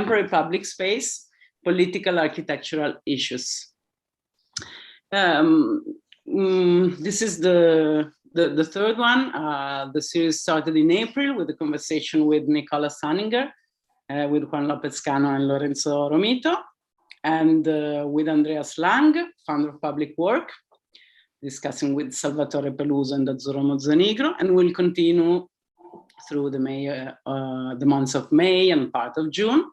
contemporary public space, political architectural issues. This is the third one. The series started in April with a conversation with Nicola Sanninger, with Juan Lopez Cano and Lorenzo Romito, and with Andreas Lang, founder of Public Work, discussing with Salvatore Peluso and Azzurro Mozzanigro, and will continue through the months of May and part of June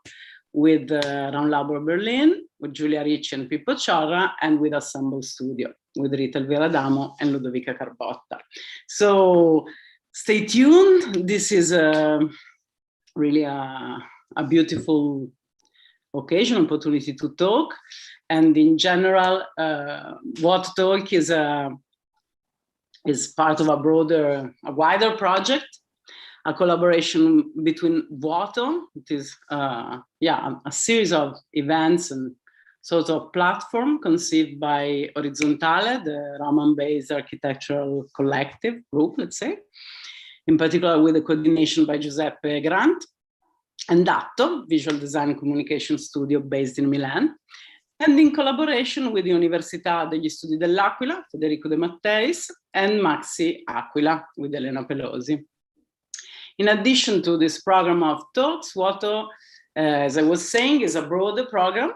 with Round Labor Berlin, with Giulia Ricci and Pippo Ciarra, and with Assemble Studio, with Rita Elvira Damo and Ludovica Carbotta. So stay tuned. This is really a beautiful occasion, opportunity to talk. And in general, VUOTO Talk is part of a wider project, a collaboration between VUOTO, it is a series of events and sort of platform conceived by Orizzontale, the Roman-based architectural collective group, let's say, in particular with the coordination by Giuseppe Grant, and Datto, visual design and communication studio based in Milan, and in collaboration with the Università degli Studi dell'Aquila, Federico de Matais, and Maxi Aquila with Elena Pelosi. In addition to this program of talks, VUOTO, as I was saying, is a broader program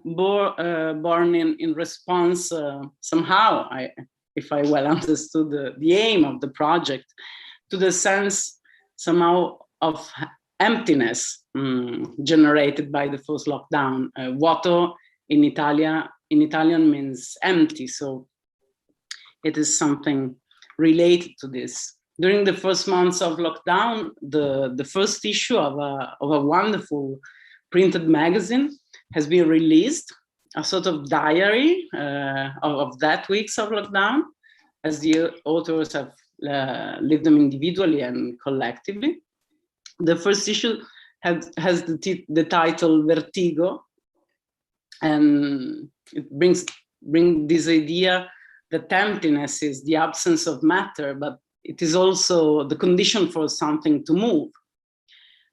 born in response somehow, if I well understood the aim of the project, to the sense somehow of emptiness generated by the first lockdown. Vuoto in Italian means empty, so it is something related to this. During the first months of lockdown, the first issue of a wonderful printed magazine has been released, a sort of diary of that weeks of lockdown, as the authors have lived them individually and collectively. The first issue has the title Vertigo, and it brings this idea that emptiness is the absence of matter, but it is also the condition for something to move.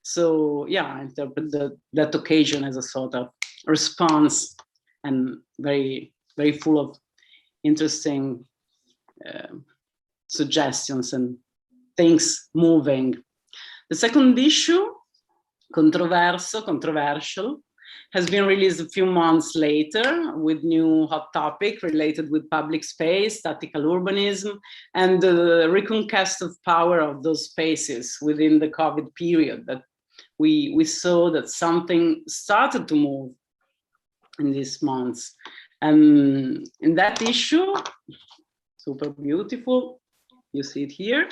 So yeah, I interpret that occasion as a sort of response, and very, very full of interesting suggestions and things moving. The second issue, controversial, has been released a few months later with new hot topic related with public space, statical urbanism, and the reconquest of power of those spaces within the COVID period, that we saw that something started to move in these months. And in that issue, super beautiful, you see it here.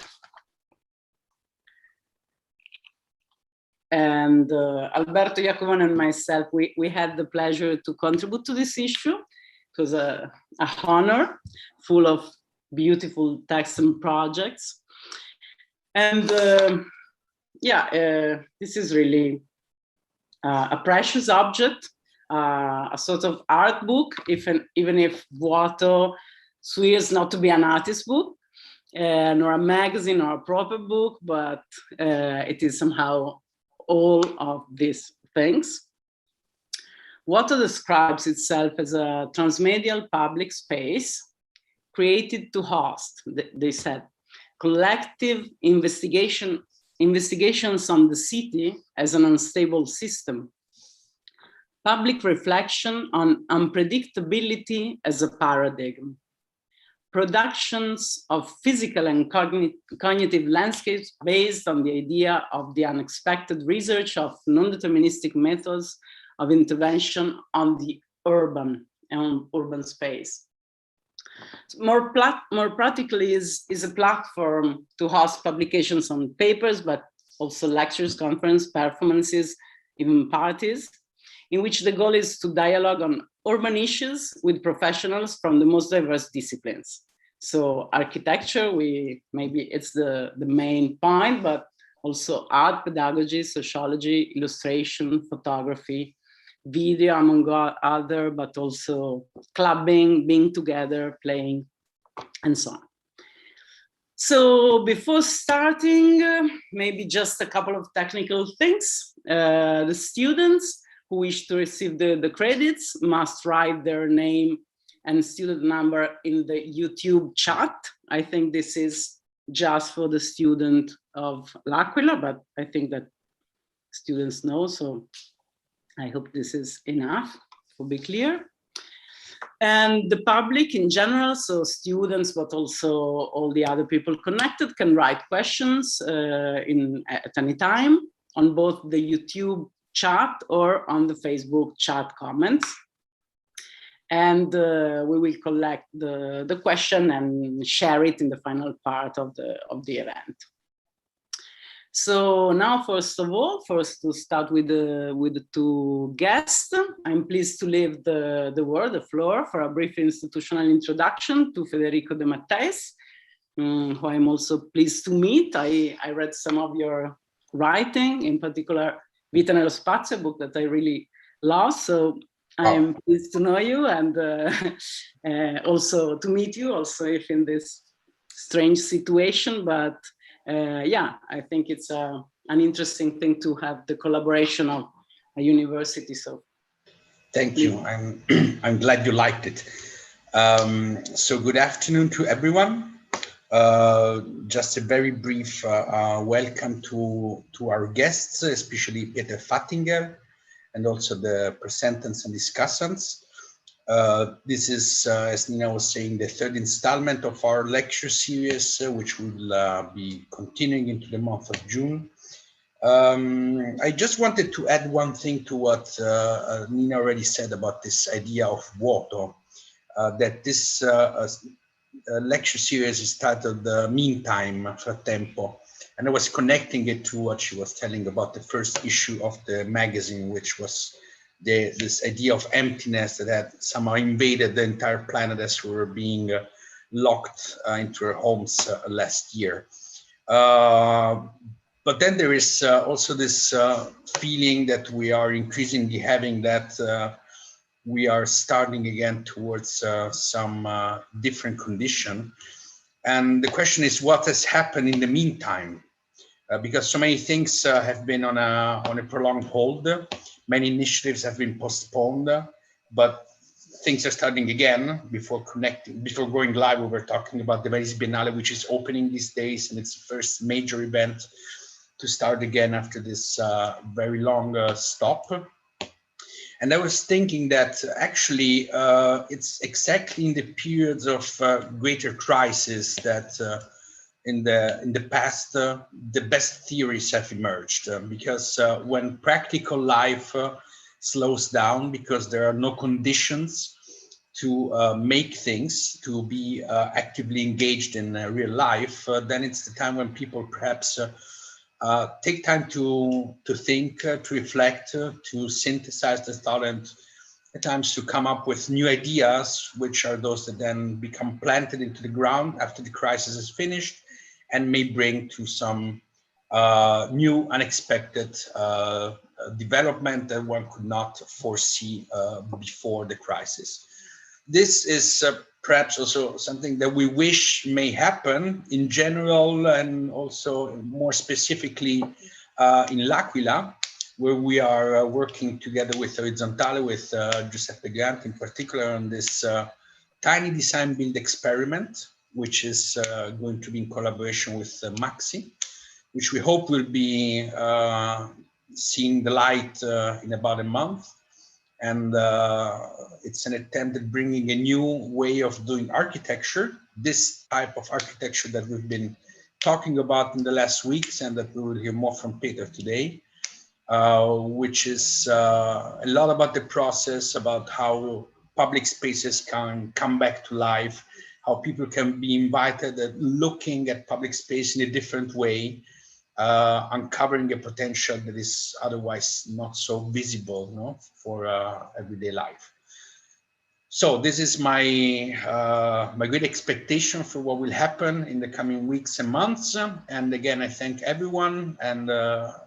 And Alberto Iacovoni and myself, we had the pleasure to contribute to this issue. It was a honor, full of beautiful texts and projects. And this is really a precious object, a sort of art book, even if VUOTO swears not to be an artist book, nor a magazine or a proper book, but it is somehow all of these things. VUOTO describes itself as a transmedial public space created to host, they said, collective investigations on the city as an unstable system, public reflection on unpredictability as a paradigm, productions of physical and cognitive landscapes based on the idea of the unexpected research of non-deterministic methods of intervention on the urban space. More practically is a platform to host publications on papers, but also lectures, conferences, performances, even parties, in which the goal is to dialogue on urban issues with professionals from the most diverse disciplines. So architecture, maybe it's the main point, but also art, pedagogy, sociology, illustration, photography, video, among other, but also clubbing, being together, playing, and so on. So before starting, maybe just a couple of technical things. The students who wish to receive the credits must write their name and student number in the YouTube chat. I think this is just for the student of L'Aquila, but I think that students know, so I hope this is enough to be clear. And the public in general, so students, but also all the other people connected, can write questions at any time on both the YouTube chat or on the Facebook chat comments. And we will collect the question and share it in the final part of the event. So now, first to start with the two guests, I'm pleased to leave the floor for a brief institutional introduction to Federico de Matais, who I'm also pleased to meet. I read some of your writing, in particular Vita nello Spazio, a book that I really love. So I'm pleased to know you and also to meet you, also if in this strange situation, but yeah, I think it's an interesting thing to have the collaboration of a university. So thank you. I'm glad you liked it. So good afternoon to everyone. Just a very brief welcome to our guests, especially Peter Fattinger, and also the presenters and discussants. This is, as Nina was saying, the third installment of our lecture series, which will be continuing into the month of June. I just wanted to add one thing to what Nina already said about this idea of VUOTO, that this lecture series is titled Meantime, Frattempo. And I was connecting it to what she was telling about the first issue of the magazine, which was this idea of emptiness that had somehow invaded the entire planet as we were being locked into our homes last year. But then there is also this feeling that we are increasingly having, that we are starting again towards some different condition. And the question is, what has happened in the meantime? Because so many things have been on a prolonged hold. Many initiatives have been postponed, but things are starting again. Before going live, we were talking about the Venice Biennale, which is opening these days, and it's the first major event to start again after this very long stop. And I was thinking that actually it's exactly in the periods of greater crisis that in the past, the best theories have emerged, because when practical life slows down, because there are no conditions to make things, to be actively engaged in real life, then it's the time when people perhaps take time to think, to reflect, to synthesize the thought, and at times to come up with new ideas, which are those that then become planted into the ground after the crisis is finished, and may bring to some new, unexpected development that one could not foresee before the crisis. This is perhaps also something that we wish may happen in general, and also more specifically in L'Aquila, where we are working together with Orizzontale, with Giuseppe Grant in particular, on this tiny design build experiment, which is going to be in collaboration with Maxi, which we hope will be seeing the light in about a month. And it's an attempt at bringing a new way of doing architecture, this type of architecture that we've been talking about in the last weeks, and that we will hear more from Peter today, which is a lot about the process, about how public spaces can come back to life, how people can be invited at looking at public space in a different way, uncovering a potential that is otherwise not so visible, no, for everyday life. So this is my my great expectation for what will happen in the coming weeks and months. And again, I thank everyone. And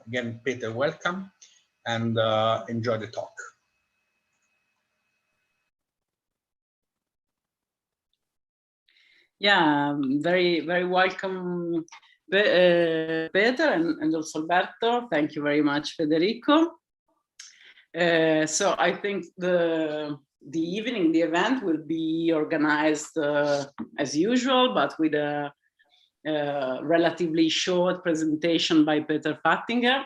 again, Peter, welcome, and enjoy the talk. Yeah, very, very welcome, Peter, and also Alberto. Thank you very much, Federico. So I think the event will be organized as usual, but with a relatively short presentation by Peter Fattinger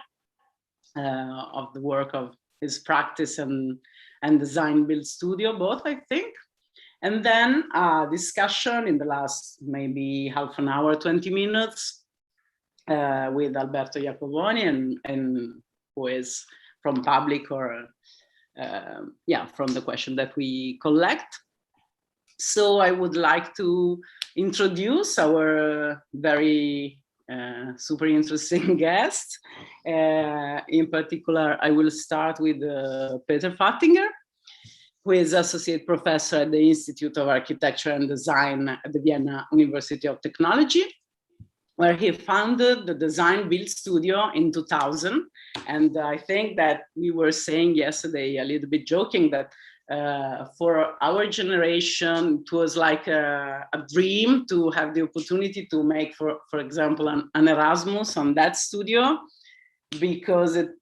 of the work of his practice and design build studio, both, I think. And then a discussion in the last maybe half an hour, 20 minutes with Alberto Iacovoni, and who is from public or from the question that we collect. So I would like to introduce our very super interesting guest. In particular, I will start with Peter Fattinger, who is associate professor at the Institute of Architecture and Design at the Vienna University of Technology, where he founded the Design Build Studio in 2000. And I think that we were saying yesterday, a little bit joking, that for our generation, it was like a dream to have the opportunity to make, for example, an Erasmus on that studio, because it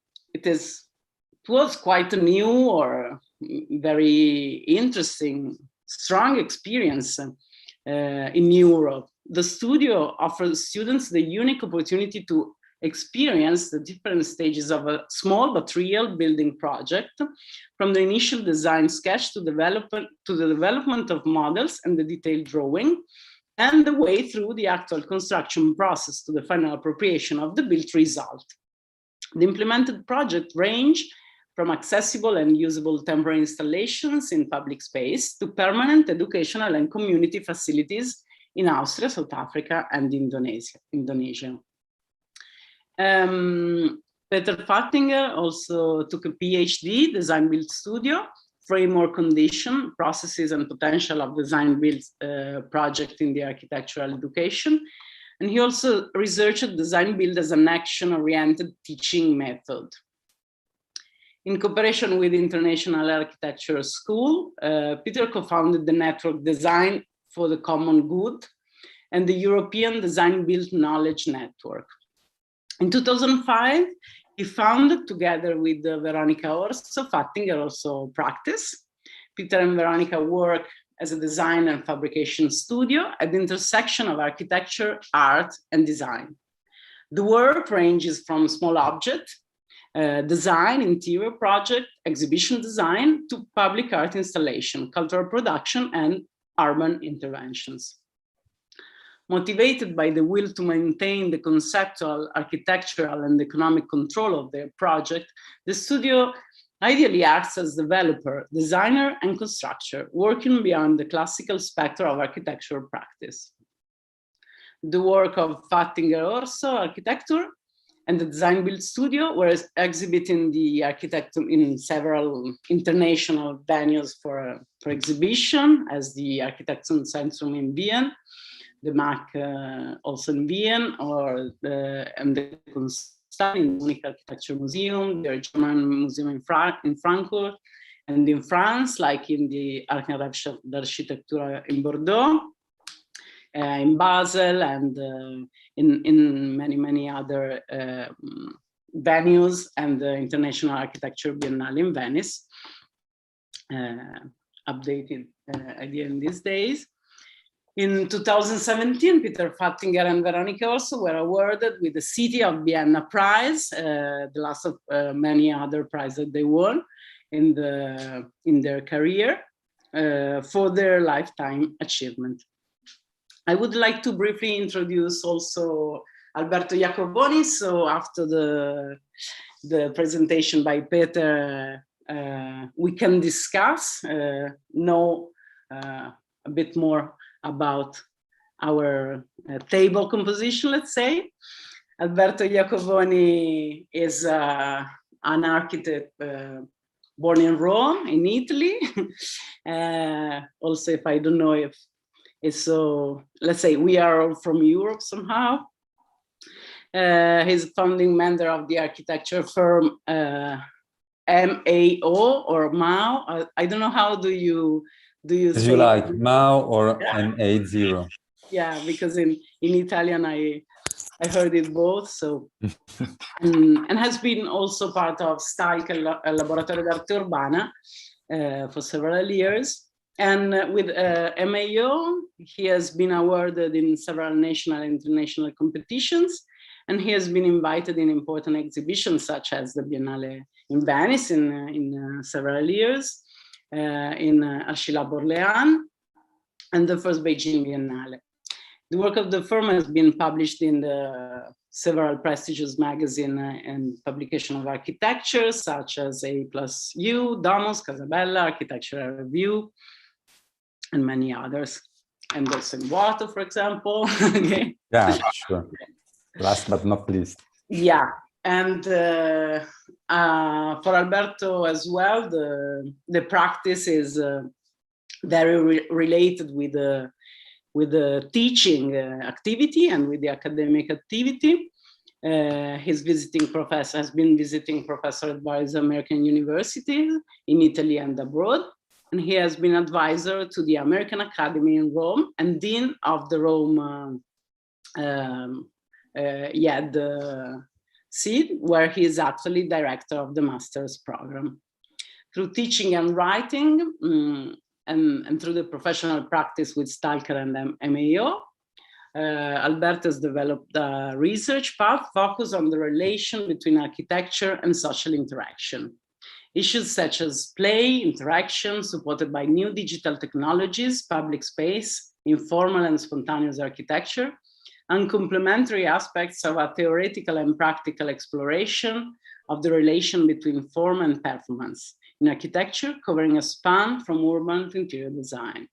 was quite a new or very interesting, strong experience in Europe. The studio offers students the unique opportunity to experience the different stages of a small but real building project, from the initial design sketch to the development of models and the detailed drawing, and the way through the actual construction process to the final appropriation of the built result. The implemented project range from accessible and usable temporary installations in public space to permanent educational and community facilities in Austria, South Africa, and Indonesia. Peter Fattinger also took a PhD, Design Build Studio, Framework Condition, Processes and Potential of Design Build Project in the Architectural Education. And he also researched Design Build as an action-oriented teaching method. In cooperation with International Architecture School, Peter co-founded the network Design for the Common Good and the European Design Build Knowledge Network. In 2005, he founded, together with Veronica Orso, Fattinger Orso Practice. Peter and Veronica work as a design and fabrication studio at the intersection of architecture, art, and design. The work ranges from small object design, interior project, exhibition design, to public art installation, cultural production, and urban interventions. Motivated by the will to maintain the conceptual, architectural, and economic control of their project, the studio ideally acts as developer, designer, and constructor, working beyond the classical spectrum of architectural practice. The work of Fattinger Orso Architektur and the Design Build Studio were exhibiting the architect in several international venues for exhibition, as the Architektenzentrum in Vienna, the MAC also in Vienna, or the Kunsthalle in the Munich Architecture Museum, the German Museum in Frankfurt, and in France, like in the Architektur d'Architektura in Bordeaux, in Basel, and in many other venues, and the International Architecture Biennale in Venice, updated idea in these days. In 2017, Peter Fattinger and Veronica Orso were awarded with the City of Vienna Prize, the last of many other prizes that they won in their career, for their lifetime achievement. I would like to briefly introduce also Alberto Iacovoni. So after the presentation by Peter, we can discuss, know a bit more about our table composition, let's say. Alberto Iacovoni is an architect born in Rome, in Italy. Also, if I don't know if it's so, let's say we are all from Europe somehow. He's founding member of the architecture firm MAO or MAO. I don't know, how do you as you like, MAO or M80. Yeah, because in Italian I heard it both. So and has been also part of STAIC Laboratorio d'Arte Urbana for several years. And with MAO, he has been awarded in several national and international competitions, and he has been invited in important exhibitions such as the Biennale in Venice in several years, in Archilab Orléans, and the first Beijing Biennale. The work of the firm has been published in the several prestigious magazines and publication of architecture, such as A+U, Domus, Casabella, Architectural Review, and many others. And also in VUOTO, for example. Okay. Yeah, sure. Last but not least. Yeah, and for Alberto as well, the practice is very related with the teaching activity and with the academic activity. His visiting professor has been visiting professor at various American universities in Italy and abroad. And he has been advisor to the American Academy in Rome and dean of the Rome seat, where he is actually director of the master's program. Through teaching and writing, and through the professional practice with Stalker and MAO, Alberto has developed a research path focused on the relation between architecture and social interaction. Issues such as play, interaction, supported by new digital technologies, public space, informal and spontaneous architecture, and complementary aspects of a theoretical and practical exploration of the relation between form and performance in architecture, covering a span from urban to interior design.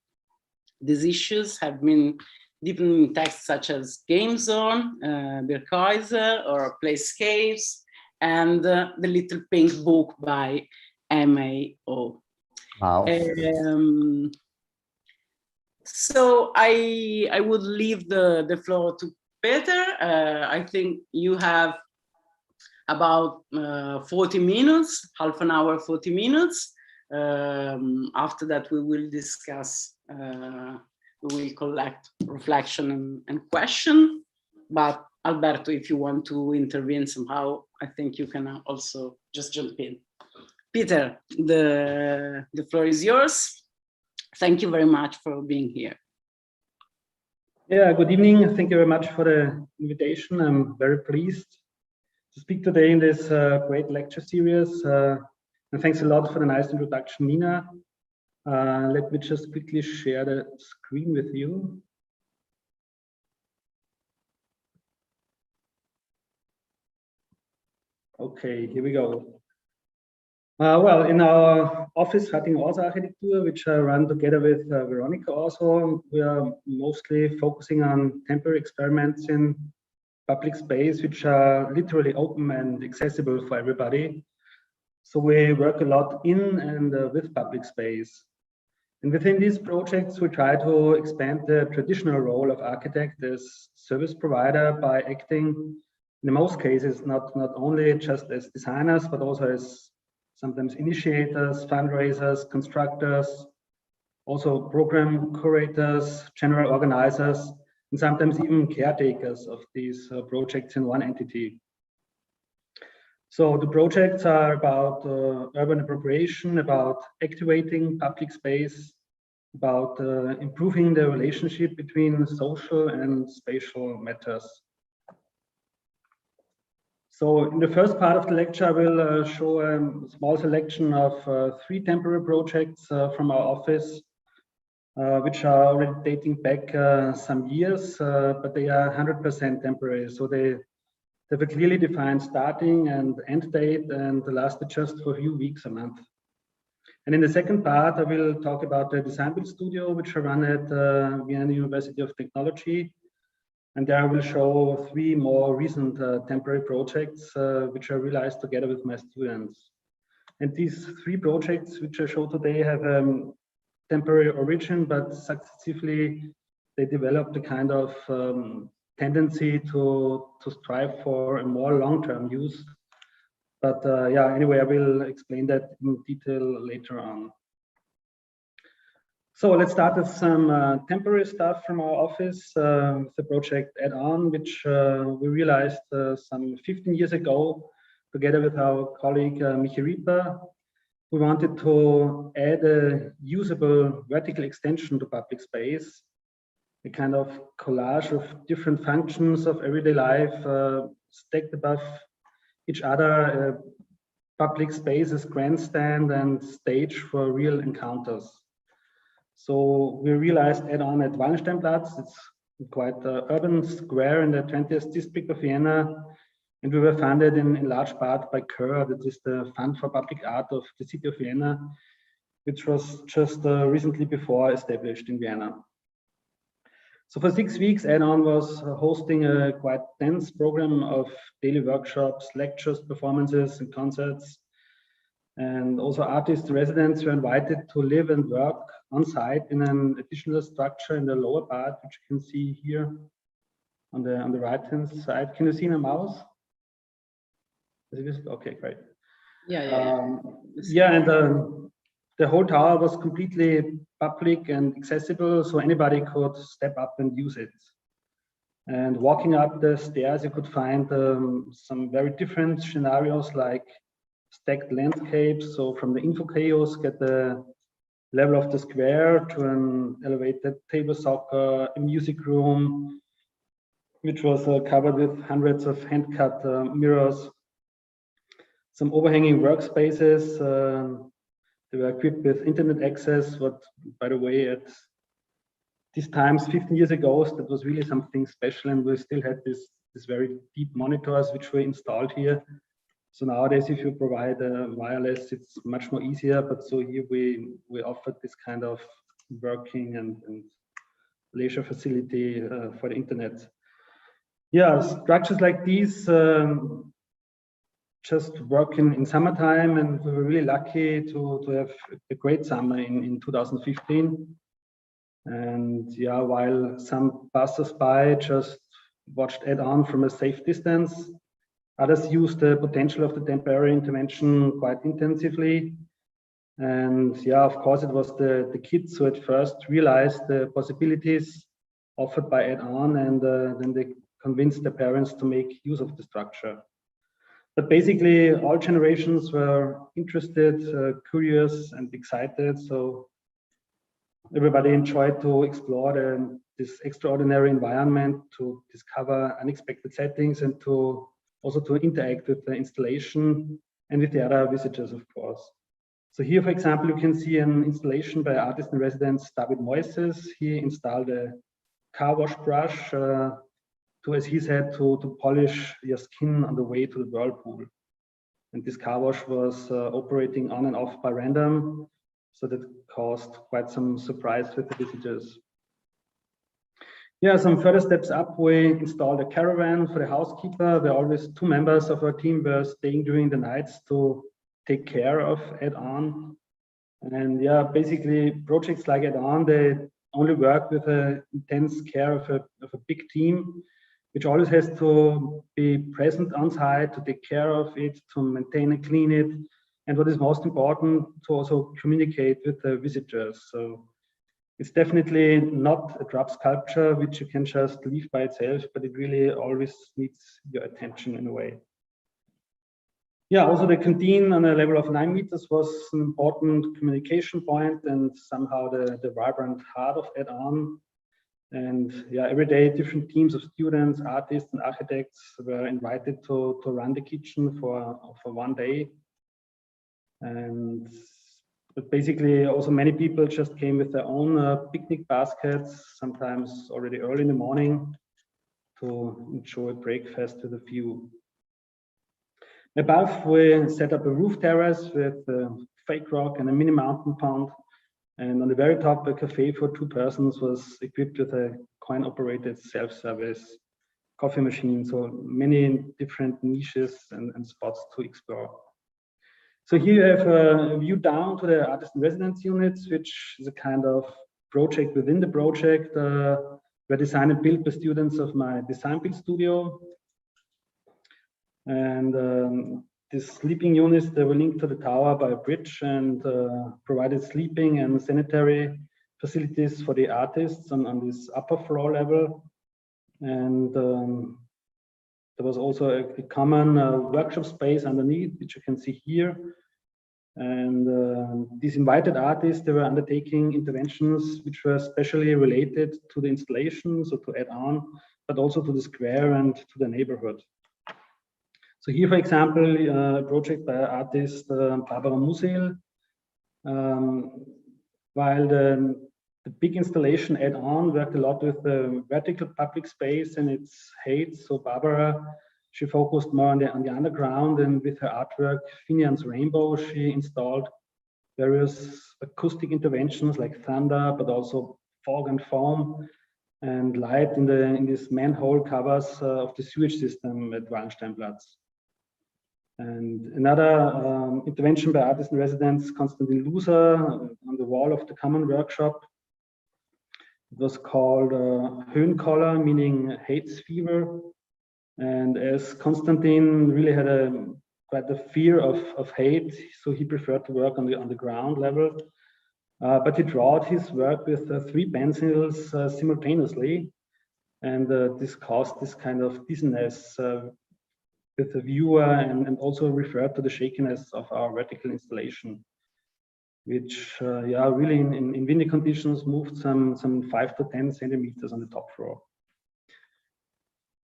These issues have been deepened in texts such as Game Zone, Birkhäuser, or Playscapes, and the Little Pink Book by MAO. Wow. So I would leave the floor to Peter. I think you have about 40 minutes, half an hour, 40 minutes. After that, we will discuss, we will collect reflection and question. But Alberto, if you want to intervene somehow, I think you can also just jump in. Peter, the floor is yours. Thank you very much for being here. Yeah, good evening. Thank you very much for the invitation. I'm very pleased to speak today in this great lecture series. And thanks a lot for the nice introduction, Nina. Let me just quickly share the screen with you. Okay, here we go. Well, in our office, Fattinger Orso Architektur, which I run together with Veronica also, we are mostly focusing on temporary experiments in public space, which are literally open and accessible for everybody. So we work a lot in and with public space. And within these projects, we try to expand the traditional role of architect as service provider by acting, in most cases, not only just as designers, but also as sometimes initiators, fundraisers, constructors, also program curators, general organizers, and sometimes even caretakers of these projects in one entity. So the projects are about urban appropriation, about activating public space, about improving the relationship between social and spatial matters. So in the first part of the lecture, I will show a small selection of 3 temporary projects from our office, which are already dating back some years, but they are 100% temporary. So they have a clearly defined starting and end date and lasted just for a few weeks, a month. And in the second part, I will talk about the design build studio, which I run at Vienna University of Technology. And there I will show 3 more recent temporary projects, which I realized together with my students. And these 3 projects, which I show today, have temporary origin, but successively they developed a kind of tendency to strive for a more long-term use. But yeah, anyway, I will explain that in detail later on. So let's start with some temporary stuff from our office, the project Add-on, which we realized some 15 years ago, together with our colleague Michi Rieper. We wanted to add a usable vertical extension to public space, a kind of collage of different functions of everyday life stacked above each other, public spaces, grandstand, and stage for real encounters. So we realized Add-on at Wallensteinplatz. It's quite an urban square in the 20th district of Vienna. And we were funded in large part by KÖR, that is the Fund for Public Art of the City of Vienna, which was just recently before established in Vienna. So for 6 weeks, Add-on was hosting a quite dense program of daily workshops, lectures, performances, and concerts. And also artists, residents were invited to live and work on site in an additional structure in the lower part, which you can see here on the right-hand side. Can you see my mouse? Okay, great. Yeah, and the whole tower was completely public and accessible, so anybody could step up and use it. And walking up the stairs, you could find some very different scenarios, like stacked landscapes. So from the info kiosk at the level of the square to an elevated table soccer, a music room, which was covered with hundreds of hand-cut mirrors. Some overhanging workspaces. They were equipped with internet access, what, by the way, at these times, 15 years ago, that was really something special, and we still had these very deep monitors which were installed here. So nowadays, if you provide wireless, it's much more easier. But so here we offered this kind of working and leisure facility for the internet. Yeah, structures like these just work in summertime, and we were really lucky to have a great summer in 2015. And yeah, while some passers-by just watched Add-on from a safe distance, others used the potential of the temporary intervention quite intensively. And yeah, of course, it was the kids who at first realized the possibilities offered by Add-on, and then they convinced their parents to make use of the structure. But basically, all generations were interested, curious, and excited. So everybody enjoyed to explore this extraordinary environment, to discover unexpected settings, and to also to interact with the installation and with the other visitors, of course. So here, for example, you can see an installation by artist in residence David Moises. He installed a car wash brush to, as he said, to polish your skin on the way to the whirlpool. And this car wash was operating on and off by random, so that caused quite some surprise with the visitors. Yeah, some further steps up, we installed a caravan for the housekeeper, where always 2 members of our team were staying during the nights to take care of Add-on. And yeah, basically projects like Add-on, they only work with an intense care of a big team, which always has to be present on site, to take care of it, to maintain and clean it. And what is most important, to also communicate with the visitors. So it's definitely not a drop sculpture, which you can just leave by itself, but it really always needs your attention in a way. Yeah, also the canteen on a level of 9 meters was an important communication point and somehow the vibrant heart of Add-on. And yeah, every day different teams of students, artists, and architects were invited to run the kitchen for 1 day. But basically also many people just came with their own picnic baskets, sometimes already early in the morning, to enjoy breakfast with a view. Above, we set up a roof terrace with fake rock and a mini mountain pond. And on the very top, a cafe for 2 persons was equipped with a coin-operated self-service coffee machine. So many different niches and spots to explore. So here you have a view down to the artist in residence units, which is a kind of project within the project, where design and built by students of my design build studio. And these sleeping units, they were linked to the tower by a bridge and provided sleeping and sanitary facilities for the artists on this upper floor level. And there was also a common workshop space underneath, which you can see here. And these invited artists, they were undertaking interventions which were specially related to the installation, so to add on, but also to the square and to the neighborhood. So here, for example, a project by artist Barbara Musil. While the big installation add-on worked a lot with the vertical public space and its heights, so Barbara, she focused more on the underground, and with her artwork, Finian's Rainbow, she installed various acoustic interventions like thunder, but also fog and foam, and light in these manhole covers of the sewage system at Wallensteinplatz. And another intervention by artist in residence, Konstantin Luser, on the wall of the common workshop. It was called Höhenkoller, meaning hates fever. And as Konstantin really had quite a fear of hate, so he preferred to work on the ground level. But he drawed his work with 3 pencils simultaneously, and this caused this kind of dizziness with the viewer, and also referred to the shakiness of our vertical installation, which yeah, really in windy conditions moved some 5 to 10 centimeters on the top floor.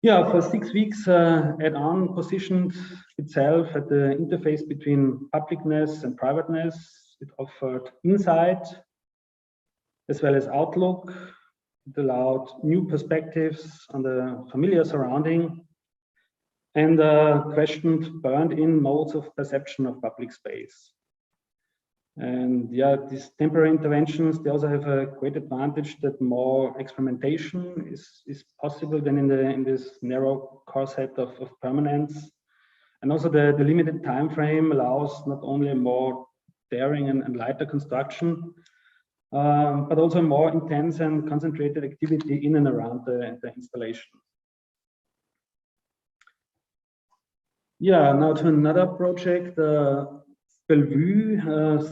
Yeah, for 6 weeks, add-on positioned itself at the interface between publicness and privateness. It offered insight as well as outlook. It allowed new perspectives on the familiar surrounding, and questioned burned-in modes of perception of public space. And yeah, these temporary interventions, they also have a great advantage that more experimentation is possible than in this narrow corset of permanence. And also the limited time frame allows not only a more daring and lighter construction, but also more intense and concentrated activity in and around the installation. Yeah, now to another project, Bellevue,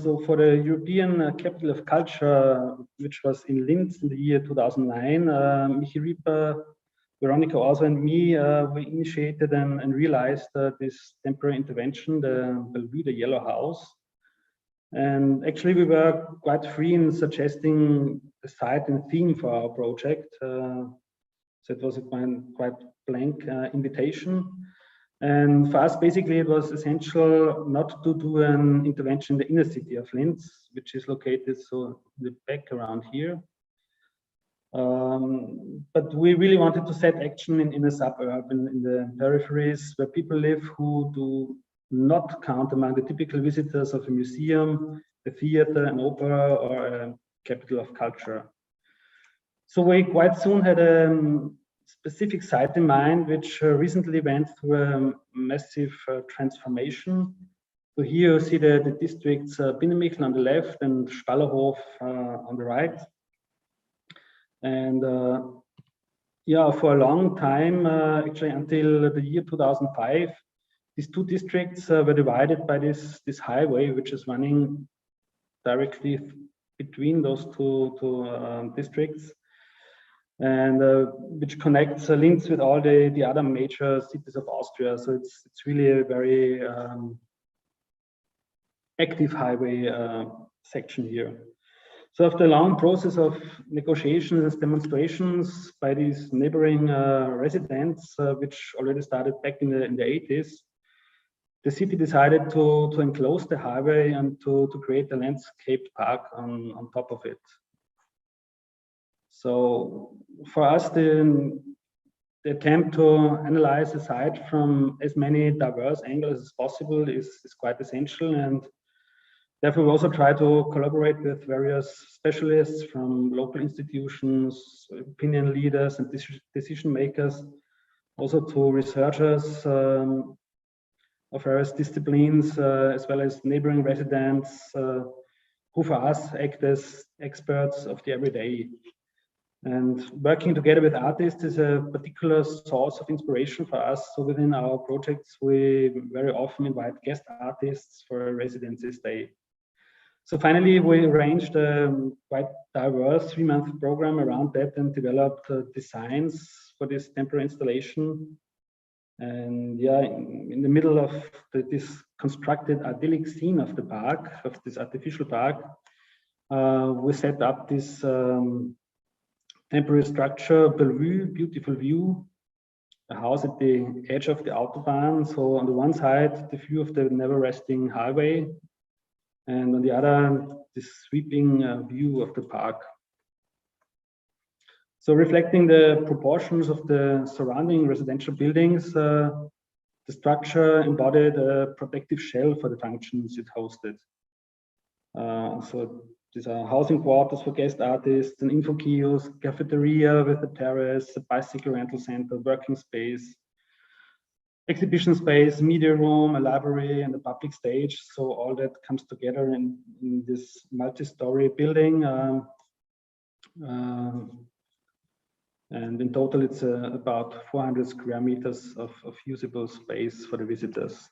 so for the European Capital of Culture, which was in Linz in the year 2009, Michi Rieper, Veronica Orso and me, we initiated and realized this temporary intervention, the Bellevue, the Yellow House. And actually we were quite free in suggesting the site and theme for our project. So it was a quite blank invitation. And for us, basically, it was essential not to do an intervention in the inner city of Linz, which is located so the back around here. But we really wanted to set action in a suburb, in the peripheries where people live who do not count among the typical visitors of a museum, a theater, an opera, or a capital of culture. So we quite soon had a specific site in mind, which recently went through a massive transformation. So here you see the districts Binnenmichel on the left and Stallerhof on the right. And yeah, for a long time, actually until the year 2005, these 2 districts were divided by this highway, which is running directly between those two districts, and which connects Linz with all the other major cities of Austria. So it's really a very active highway section here. So after a long process of negotiations and demonstrations by these neighboring residents, which already started back in the 80s, the city decided to enclose the highway and to create a landscaped park on top of it. So for us, the attempt to analyze the site from as many diverse angles as possible is quite essential, and therefore we also try to collaborate with various specialists from local institutions, opinion leaders and decision makers, also to researchers of various disciplines, as well as neighboring residents who for us act as experts of the everyday. And working together with artists is a particular source of inspiration for us. So within our projects, we very often invite guest artists for a residency stay. So finally, we arranged a quite diverse 3-month program around that and developed designs for this temporary installation. And yeah, in the middle of this constructed idyllic scene of the park, of this artificial park, we set up this temporary structure, Bellevue, beautiful view, a house at the edge of the Autobahn. So on the one side, the view of the never-resting highway, and on the other, this sweeping view of the park. So reflecting the proportions of the surrounding residential buildings, the structure embodied a protective shell for the functions it hosted. So these are housing quarters for guest artists, an info kiosk, cafeteria with a terrace, a bicycle rental center, working space, exhibition space, media room, a library, and a public stage. So all that comes together in this multi-story building. And in total, it's about 400 square meters of usable space for the visitors.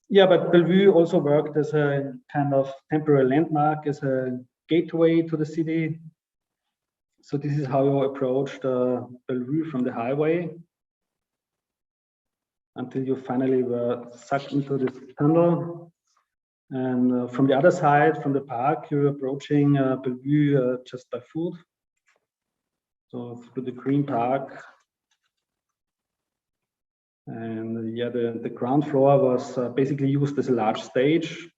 Yeah, but Bellevue also worked as a kind of temporary landmark, as a gateway to the city. So this is how you approached Bellevue from the highway until you finally were sucked into this tunnel. And from the other side, from the park, you're approaching Bellevue just by foot. So through the green park. And yeah, the ground floor was basically used as a large stage.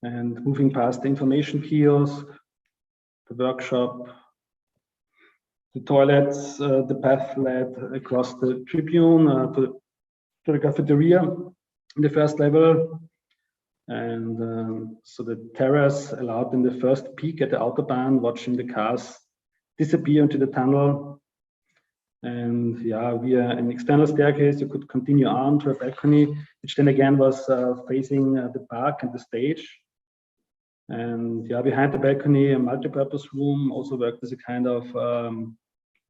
And moving past the information kiosk, the workshop, the toilets, the path led across the tribune to the cafeteria in the first level. And so the terrace allowed in the first peak at the Autobahn, watching the cars disappear into the tunnel. And yeah, via an external staircase, you could continue on to a balcony, which then again was facing the park and the stage. And yeah, behind the balcony, a multi-purpose room also worked as a kind of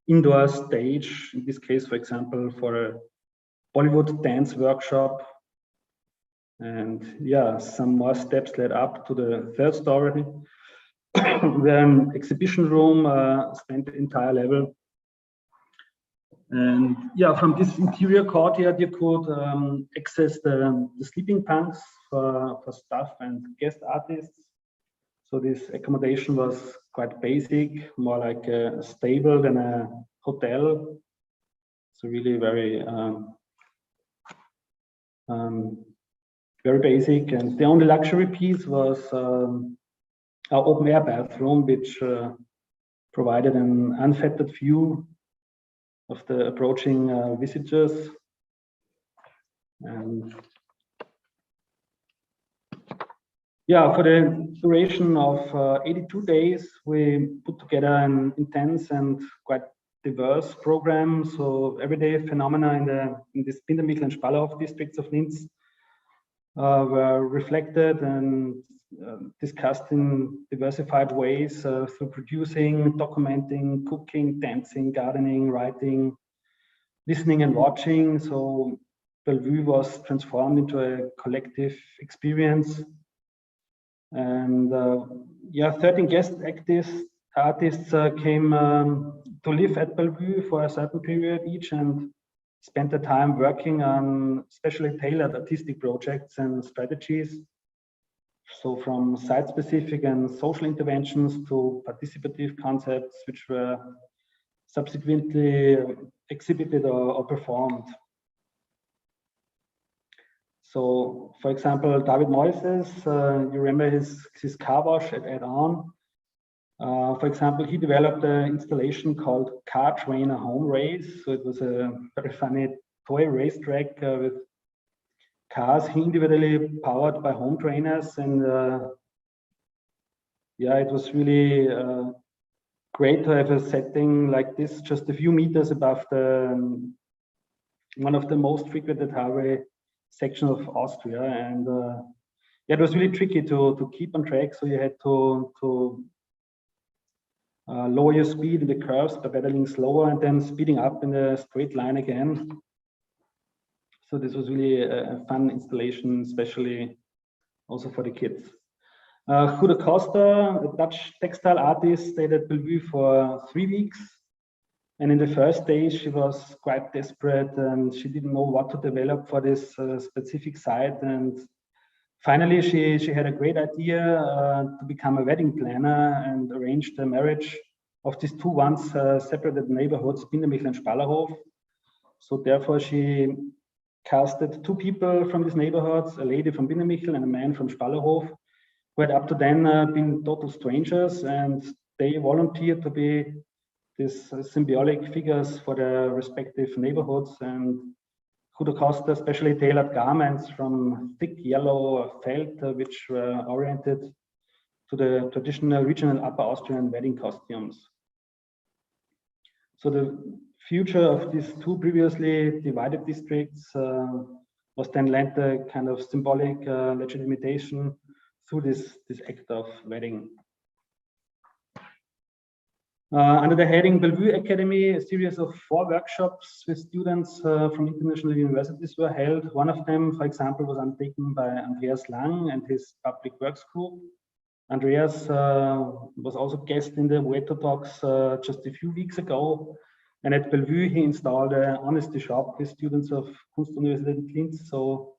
indoor stage, in this case, for example, for a Bollywood dance workshop. And yeah, some more steps led up to the third story, where an exhibition room spanned the entire level. And yeah, from this interior courtyard, you could access the sleeping punks for staff and guest artists. So this accommodation was quite basic, more like a stable than a hotel. So really very, very basic. And the only luxury piece was our open air bathroom, which provided an unfettered view of the approaching visitors. And yeah, for the duration of 82 days, we put together an intense and quite diverse program. So everyday phenomena in the Bindermichel and Spallerhof districts of Linz were reflected and discussed in diversified ways through producing, documenting, cooking, dancing, gardening, writing, listening and watching. So Bellevue was transformed into a collective experience. And yeah, 13 guest artists came to live at Bellevue for a certain period each and spent the time working on specially tailored artistic projects and strategies. So from site-specific and social interventions to participative concepts, which were subsequently exhibited or performed. So, for example, David Moises, you remember his car wash at Add-On. For example, he developed an installation called Car Trainer Home Race. So it was a very funny toy racetrack with cars individually powered by home trainers. And yeah, it was really great to have a setting like this, just a few meters above the one of the most frequented highway section of Austria. And yeah, it was really tricky to keep on track. So you had to lower your speed in the curves by pedaling slower and then speeding up in a straight line again. So this was really a fun installation, especially also for the kids. Huda Costa, a Dutch textile artist, stayed at Bellevue for 3 weeks. And in the first days, she was quite desperate and she didn't know what to develop for this specific site. And finally, she had a great idea to become a wedding planner and arrange the marriage of these two once separated neighborhoods, Bindemichel and Spallerhof. So therefore, she casted 2 people from these neighborhoods, a lady from Bindemichel and a man from Spallerhof, who had up to then been total strangers, and they volunteered to be these symbolic figures for their respective neighborhoods. And Huda Costa especially tailored garments from thick yellow felt, which were oriented to the traditional regional Upper Austrian wedding costumes. So the future of these 2 previously divided districts was then lent a kind of symbolic legitimation through this act of wedding. Under the heading Bellevue Academy, a series of 4 workshops with students from international universities were held. One of them, for example, was undertaken by Andreas Lang and his public works group. Andreas was also guest in the VUOTO talks just a few weeks ago. And at Bellevue, he installed an honesty shop with students of Kunstuniversität Linz. So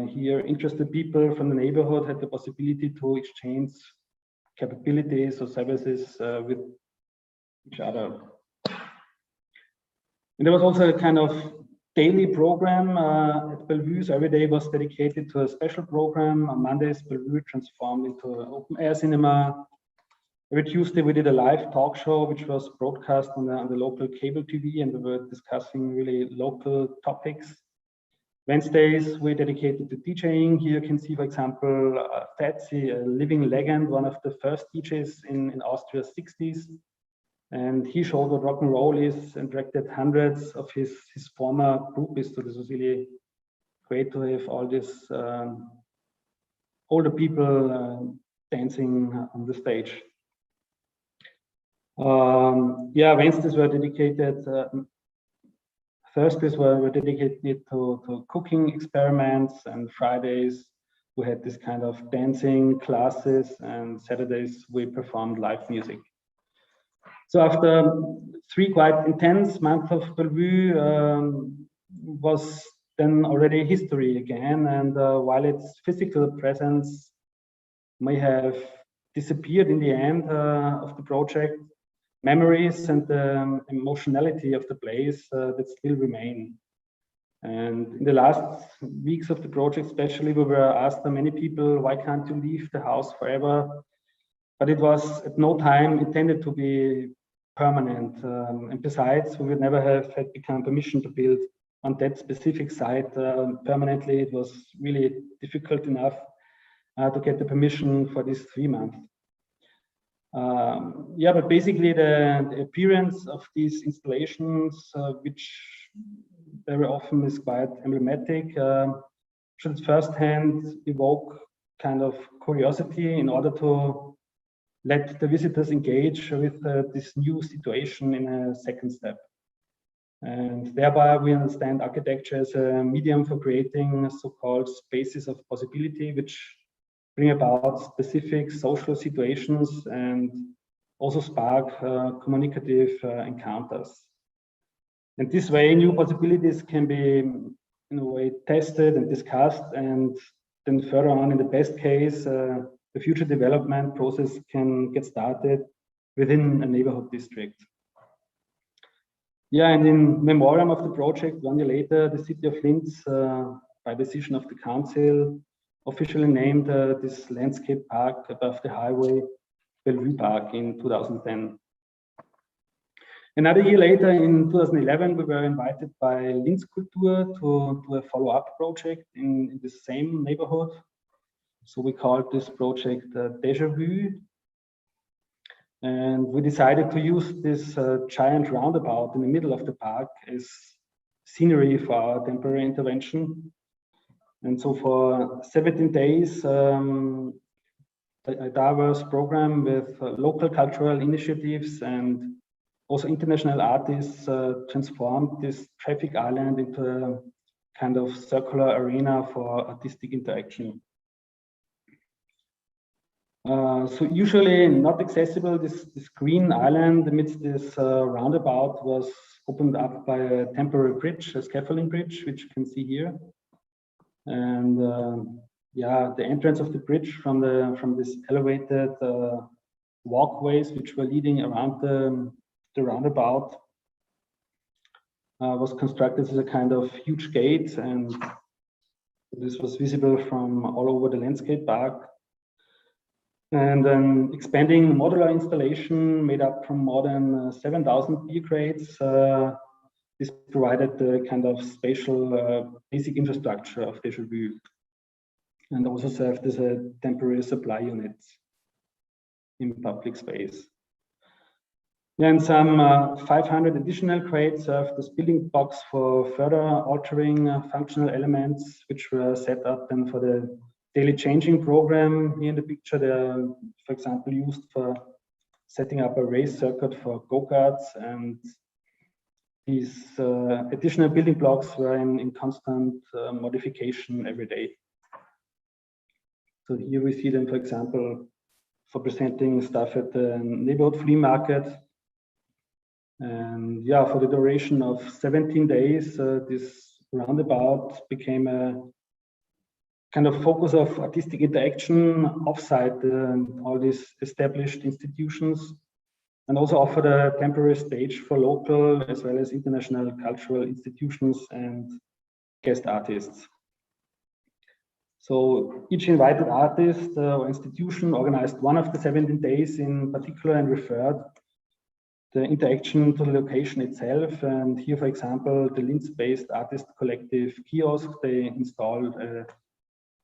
here, interested people from the neighborhood had the possibility to exchange capabilities or services with each other. And there was also a kind of daily program at Bellevue. So every day was dedicated to a special program. On Mondays, Bellevue transformed into an open air cinema. Every Tuesday, we did a live talk show, which was broadcast on the local cable TV, and we were discussing really local topics. Wednesdays, we dedicated to DJing. Here you can see, for example, Fatsi, a living legend, one of the first DJs in Austria's 60s. And he showed what rock and roll is and directed hundreds of his former groupies. So this was really great to have all these older people dancing on the stage. Wednesdays were dedicated, Thursdays were dedicated to cooking experiments, and Fridays we had this kind of dancing classes, and Saturdays we performed live music. So after 3 quite intense months of Bellevue was then already history again, and while its physical presence may have disappeared in the end of the project, memories and the emotionality of the place that still remain. And in the last weeks of the project especially, we were asked by many people, why can't you leave the house forever? But it was at no time intended to be permanent. And besides, we would never have had become permission to build on that specific site permanently. It was really difficult enough to get the permission for these 3 months. But basically the appearance of these installations, which very often is quite emblematic, should firsthand evoke kind of curiosity in order to let the visitors engage with this new situation in a second step. And thereby we understand architecture as a medium for creating so-called spaces of possibility, which bring about specific social situations and also spark communicative encounters. And this way, new possibilities can be, in a way, tested and discussed, and then further on, in the best case, the future development process can get started within a neighborhood district. And in memoriam of the project, 1 year later, the city of Linz, by decision of the council, officially named this landscape park above the highway Bellevue Park in 2010. Another year later, in 2011, we were invited by Linz Kultur to do a follow-up project in the same neighborhood. So we called this project Déjà Vu. And we decided to use this giant roundabout in the middle of the park as scenery for our temporary intervention. And so for 17 days, a diverse program with local cultural initiatives and also international artists transformed this traffic island into a kind of circular arena for artistic interaction. So usually not accessible, this green island amidst this roundabout was opened up by a temporary bridge, a scaffolding bridge, which you can see here. And yeah, the entrance of the bridge from this elevated walkways which were leading around the roundabout was constructed as a kind of huge gate, and this was visible from all over the landscape park. And an expanding modular installation made up from more than 7,000 beer crates. This provided the kind of spatial basic infrastructure of Déjà Vu, and also served as a temporary supply unit in public space. And some 500 additional crates served as building blocks for further altering functional elements, which were set up then for the daily changing program. Here in the picture, they're, for example, used for setting up a race circuit for go-karts, and these additional building blocks were in constant modification every day. So here we see them, for example, for presenting stuff at the neighborhood flea market. And yeah, for the duration of 17 days, this roundabout became a kind of focus of artistic interaction offsite all these established institutions, and also offered a temporary stage for local as well as international cultural institutions and guest artists. So each invited artist or institution organized one of the 17 days in particular and referred the interaction to the location itself. And here, for example, the Linz-based artist collective Kiosk, they installed a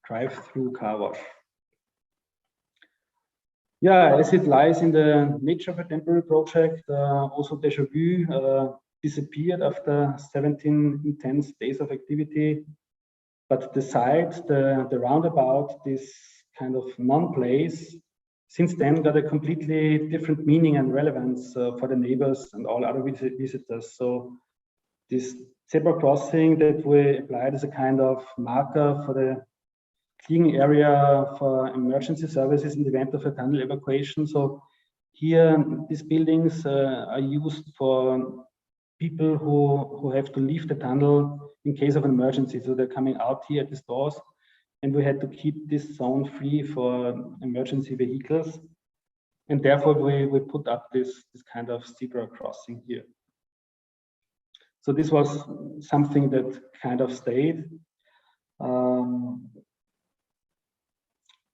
drive-through car wash. Yeah, as it lies in the nature of a temporary project, also Déjà Vu disappeared after 17 intense days of activity. But the site, the roundabout, this kind of non-place, since then got a completely different meaning and relevance for the neighbors and all other visitors. So this zebra crossing that we applied as a kind of marker for the cleaning area for emergency services in the event of a tunnel evacuation. So here, these buildings are used for people who have to leave the tunnel in case of an emergency. So they're coming out here at the stores, and we had to keep this zone free for emergency vehicles. And therefore, we put up this kind of zebra crossing here. So this was something that kind of stayed.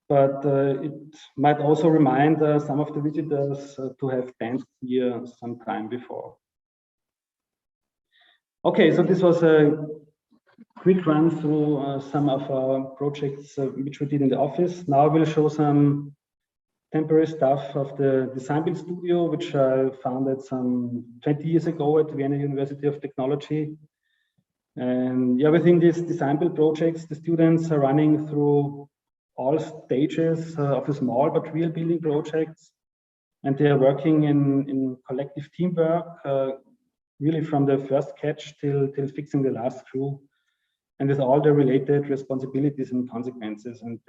But it might also remind some of the visitors to have danced here some time before. Okay, so this was a quick run through some of our projects which we did in the office. Now I will show some temporary stuff of the design build studio, which I founded some 20 years ago at Vienna University of Technology. And yeah, within these design build projects, the students are running through all stages of a small but real building projects. And they are working in collective teamwork, really from the first sketch till fixing the last screw, and with all the related responsibilities and consequences. And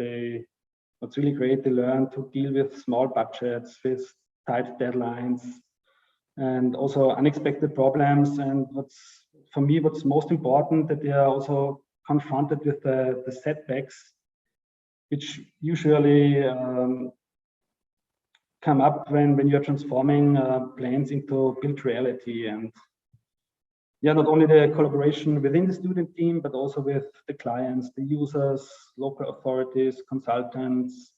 what's really great, they learn to deal with small budgets, with tight deadlines, and also unexpected problems. And for me, what's most important, that they are also confronted with the setbacks, which usually come up when you're transforming plans into built reality. And yeah, not only the collaboration within the student team, but also with the clients, the users, local authorities, consultants,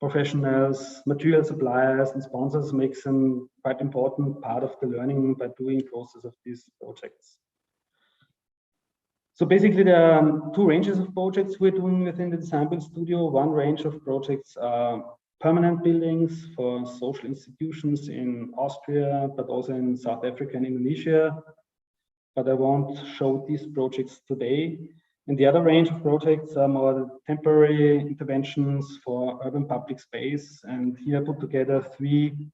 professionals, material suppliers, and sponsors makes a quite important part of the learning by doing process of these projects. So basically, there are two ranges of projects we're doing within the design build studio. One range of projects are permanent buildings for social institutions in Austria, but also in South Africa and Indonesia. But I won't show these projects today. And the other range of projects are more temporary interventions for urban public space. And here I put together three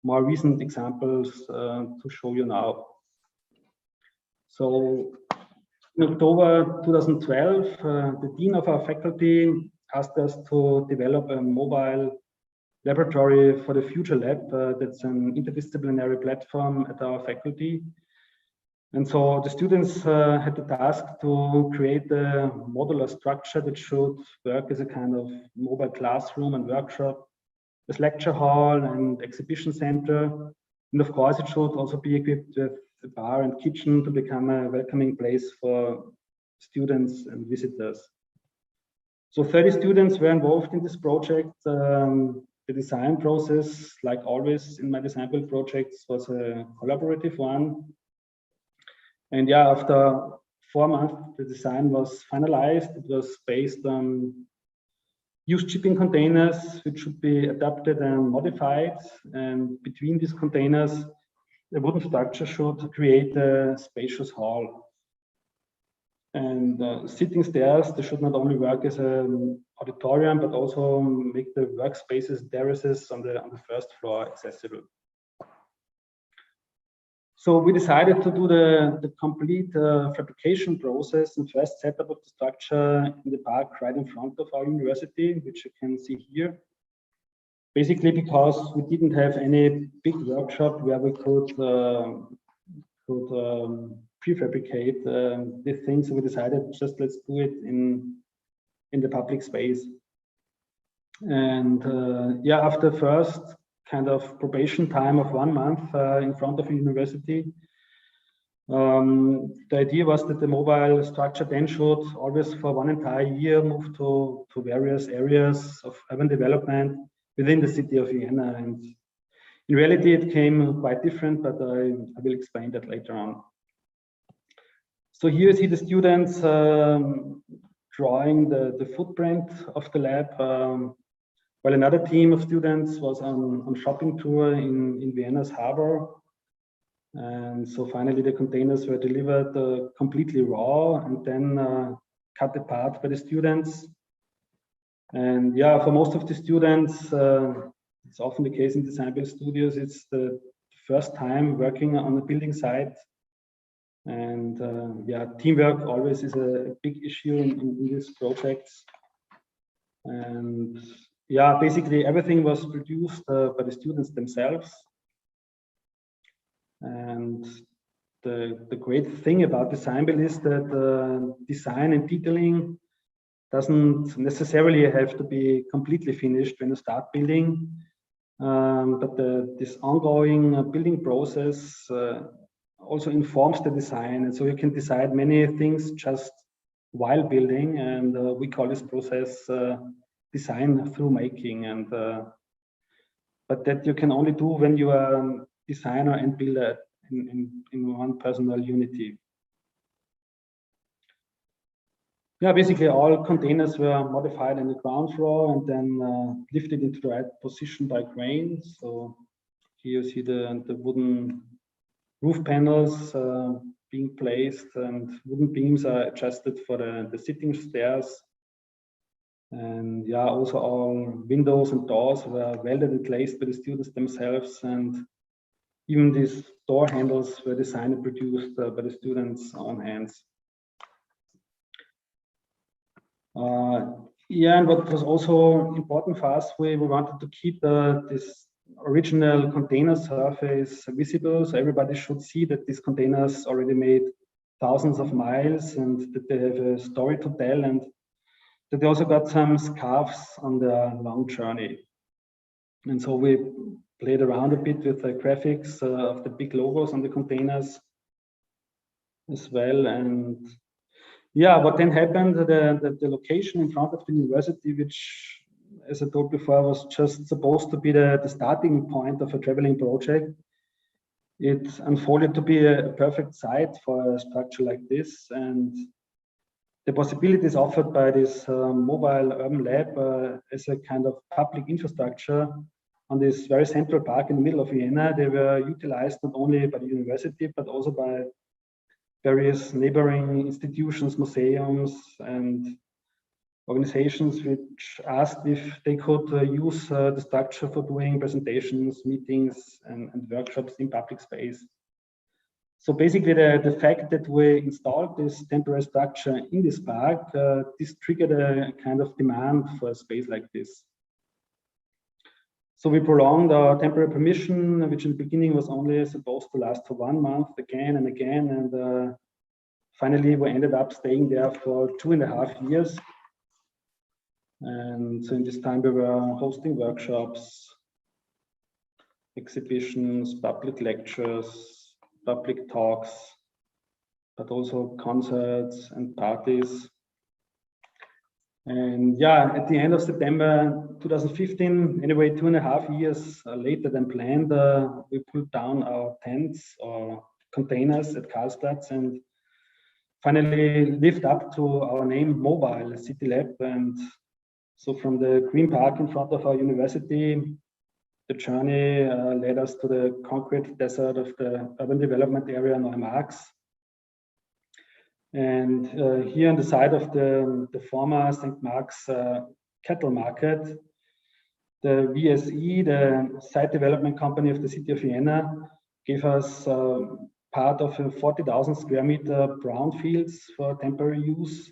more recent examples to show you now. So In October 2012, the dean of our faculty asked us to develop a mobile laboratory for the future lab. That's an interdisciplinary platform at our faculty. And so the students had the task to create a modular structure that should work as a kind of mobile classroom and workshop, as lecture hall and exhibition center. And of course, it should also be equipped with a bar and kitchen to become a welcoming place for students and visitors. So 30 students were involved in this project. The design process, like always in my design build projects, was a collaborative one. And yeah, after 4 months, the design was finalized. It was based on used shipping containers, which should be adapted and modified. And between these containers, the wooden structure should create a spacious hall. And sitting stairs, they should not only work as an auditorium, but also make the workspaces, terraces on the first floor accessible. So we decided to do the complete fabrication process and first setup of the structure in the park right in front of our university, which you can see here. Basically because we didn't have any big workshop where we could prefabricate these things. So we decided just let's do it in the public space. And yeah, after first kind of probation time of 1 month in front of a university, the idea was that the mobile structure then should always for 1 entire year move to various areas of urban development within the city of Vienna. And in reality, it came quite different, but I will explain that later on. So here you see the students drawing the footprint of the lab, while another team of students was on shopping tour in Vienna's harbor. And so finally the containers were delivered completely raw and then cut apart by the students. And yeah, for most of the students, it's often the case in design build studios, it's the first time working on a building site. And yeah, teamwork always is a big issue in these projects. And yeah, basically everything was produced by the students themselves. And the great thing about design build is that design and detailing doesn't necessarily have to be completely finished when you start building. But this ongoing building process also informs the design. And so you can decide many things just while building. And we call this process design through making. And but that you can only do when you are a designer and builder in one personal unity. Yeah, basically all containers were modified in the ground floor and then lifted into the right position by cranes. So here you see the wooden roof panels being placed, and wooden beams are adjusted for the sitting stairs. And yeah, also all windows and doors were welded and placed by the students themselves, and even these door handles were designed and produced by the students' own hands. Yeah, and what was also important for us, we wanted to keep this original container surface visible, so everybody should see that these containers already made thousands of miles and that they have a story to tell, and that they also got some scarves on their long journey. And so we played around a bit with the graphics of the big logos on the containers as well. And yeah, what then happened, the location in front of the university, which, as I told before, was just supposed to be the starting point of a traveling project, it unfolded to be a perfect site for a structure like this. And the possibilities offered by this mobile urban lab as a kind of public infrastructure on this very central park in the middle of Vienna, they were utilized not only by the university, but also by various neighboring institutions, museums, and organizations which asked if they could use the structure for doing presentations, meetings, and workshops in public space. So basically, the fact that we installed this temporary structure in this park, this triggered a kind of demand for a space like this. So we prolonged our temporary permission, which in the beginning was only supposed to last for 1 month, again and again, and finally we ended up staying there for 2.5 years. And so in this time we were hosting workshops, exhibitions, public lectures, public talks, but also concerts and parties. And yeah, at the end of September 2015, anyway, 2.5 years later than planned, we pulled down our tents or containers at Karlsplatz and finally lived up to our name, Mobile City Lab. And so from the green park in front of our university, the journey led us to the concrete desert of the urban development area Neumarx. And here on the side of the former St. Mark's cattle market, the VSE, the site development company of the city of Vienna, gave us part of a 40,000 square meter brownfields for temporary use,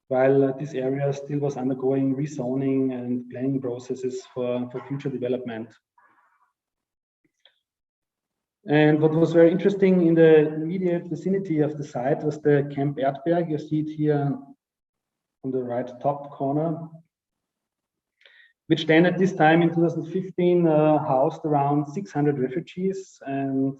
while this area still was undergoing rezoning and planning processes for future development. And what was very interesting in the immediate vicinity of the site was the Camp Erdberg. You see it here on the right top corner, which then at this time in 2015 housed around 600 refugees. And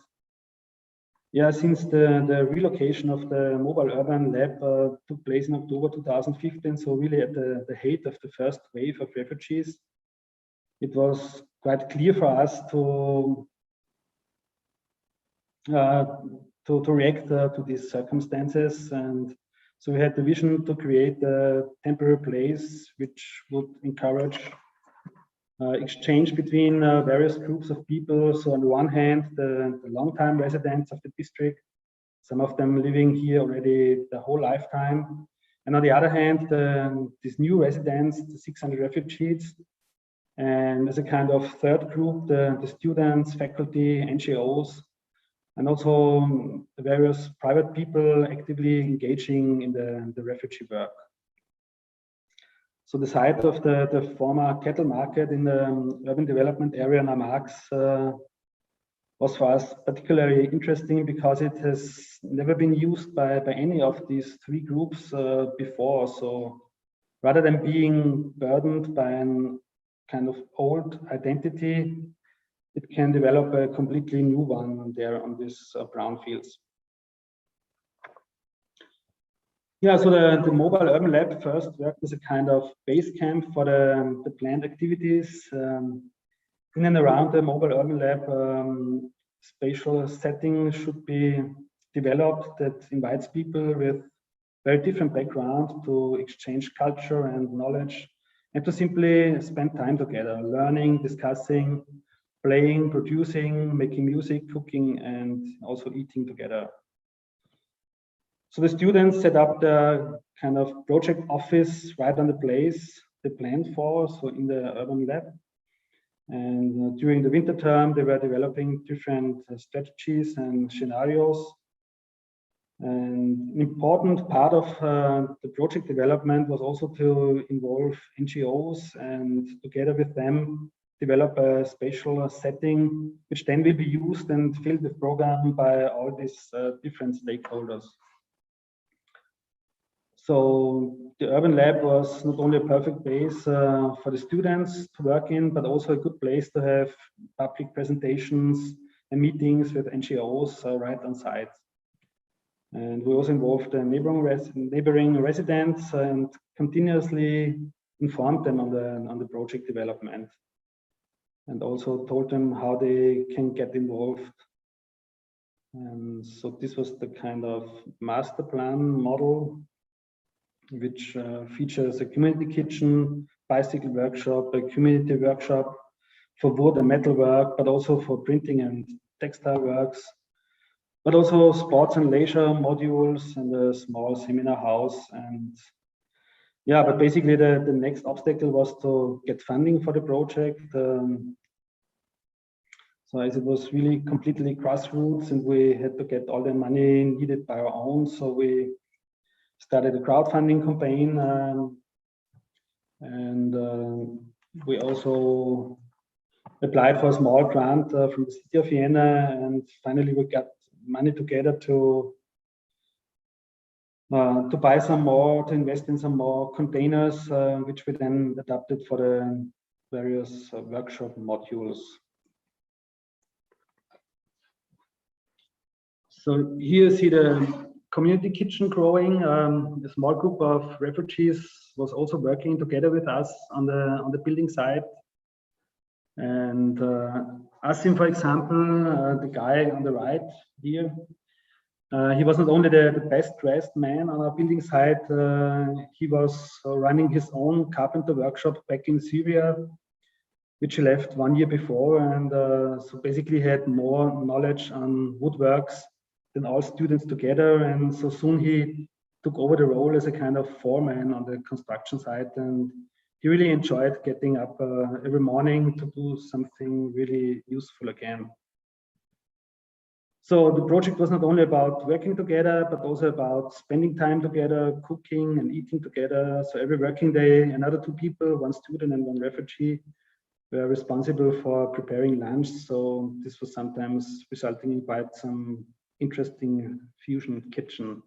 yeah, since the relocation of the mobile urban lab took place in October 2015, so really at the height of the first wave of refugees, it was quite clear for us to react to these circumstances. And so we had the vision to create a temporary place which would encourage exchange between various groups of people. So on the one hand, the long-time residents of the district, some of them living here already the whole lifetime. And on the other hand, these new residents, the 600 refugees, and as a kind of third group, the students, faculty, NGOs, and also the various private people actively engaging in the refugee work. So the site of the former cattle market in the urban development area Neumarx was for us particularly interesting because it has never been used by any of these three groups before. So rather than being burdened by an kind of old identity, it can develop a completely new one there on this brownfields. Yeah, so the mobile urban lab first worked as a kind of base camp for the planned activities. In and around the mobile urban lab, spatial setting should be developed that invites people with very different backgrounds to exchange culture and knowledge and to simply spend time together, learning, discussing, playing, producing, making music, cooking, and also eating together. So the students set up the kind of project office right on the place they planned for, so in the urban lab. And during the winter term, they were developing different strategies and scenarios. And an important part of the project development was also to involve NGOs and together with them develop a spatial setting, which then will be used and filled with program by all these different stakeholders. So the urban lab was not only a perfect base for the students to work in, but also a good place to have public presentations and meetings with NGOs right on site. And we also involved the neighboring residents and continuously informed them on the project development, and also told them how they can get involved. And so this was the kind of master plan model, which features a community kitchen, bicycle workshop, a community workshop for wood and metal work, but also for printing and textile works, but also sports and leisure modules and a small seminar house. And yeah, but basically the next obstacle was to get funding for the project. So So as it was really completely grassroots and we had to get all the money needed by our own, so we started a crowdfunding campaign, and we also applied for a small grant from the city of Vienna, and finally we got money together to buy some more, to invest in some more containers, which we then adapted for the various workshop modules. So here you see the community kitchen growing. A small group of refugees was also working together with us on the building site. And Asim, for example, the guy on the right here, he was not only the best dressed man on our building site, he was running his own carpenter workshop back in Syria, which he left 1 year before. And so basically he had more knowledge on woodworks than all students together. And so soon he took over the role as a kind of foreman on the construction site. And he really enjoyed getting up every morning to do something really useful again. So the project was not only about working together, but also about spending time together, cooking and eating together. So every working day, another 2 people, 1 student and 1 refugee, were responsible for preparing lunch. So this was sometimes resulting in quite some interesting fusion kitchen.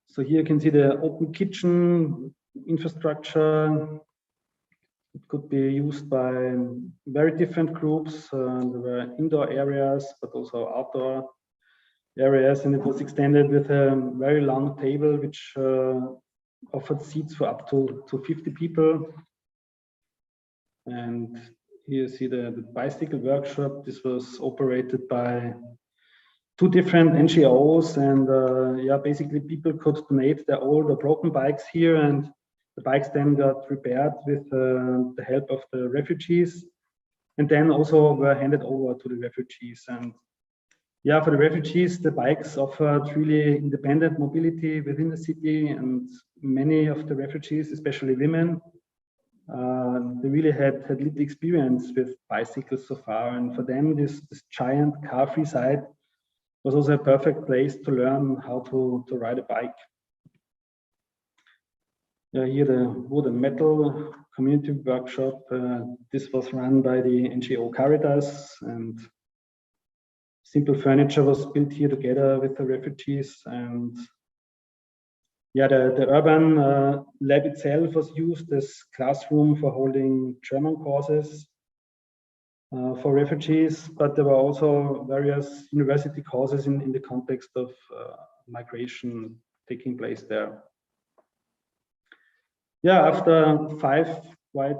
So here you can see the open kitchen infrastructure. It could be used by very different groups. There were indoor areas, but also outdoor areas, and it was extended with a very long table, which offered seats for up to 50 people. And here you see the bicycle workshop. This was operated by 2 different NGOs, and yeah, basically people could donate their old or broken bikes here, and the bikes then got repaired with the help of the refugees, and then also were handed over to the refugees. And yeah, for the refugees, the bikes offered really independent mobility within the city, and many of the refugees, especially women, they really had little experience with bicycles so far. And for them, this giant car-free site was also a perfect place to learn how to ride a bike. Here the wood and metal community workshop. This was run by the NGO Caritas, and simple furniture was built here together with the refugees. And yeah, the urban lab itself was used as classroom for holding German courses for refugees, but there were also various university courses in the context of migration taking place there. Yeah, after 5 quite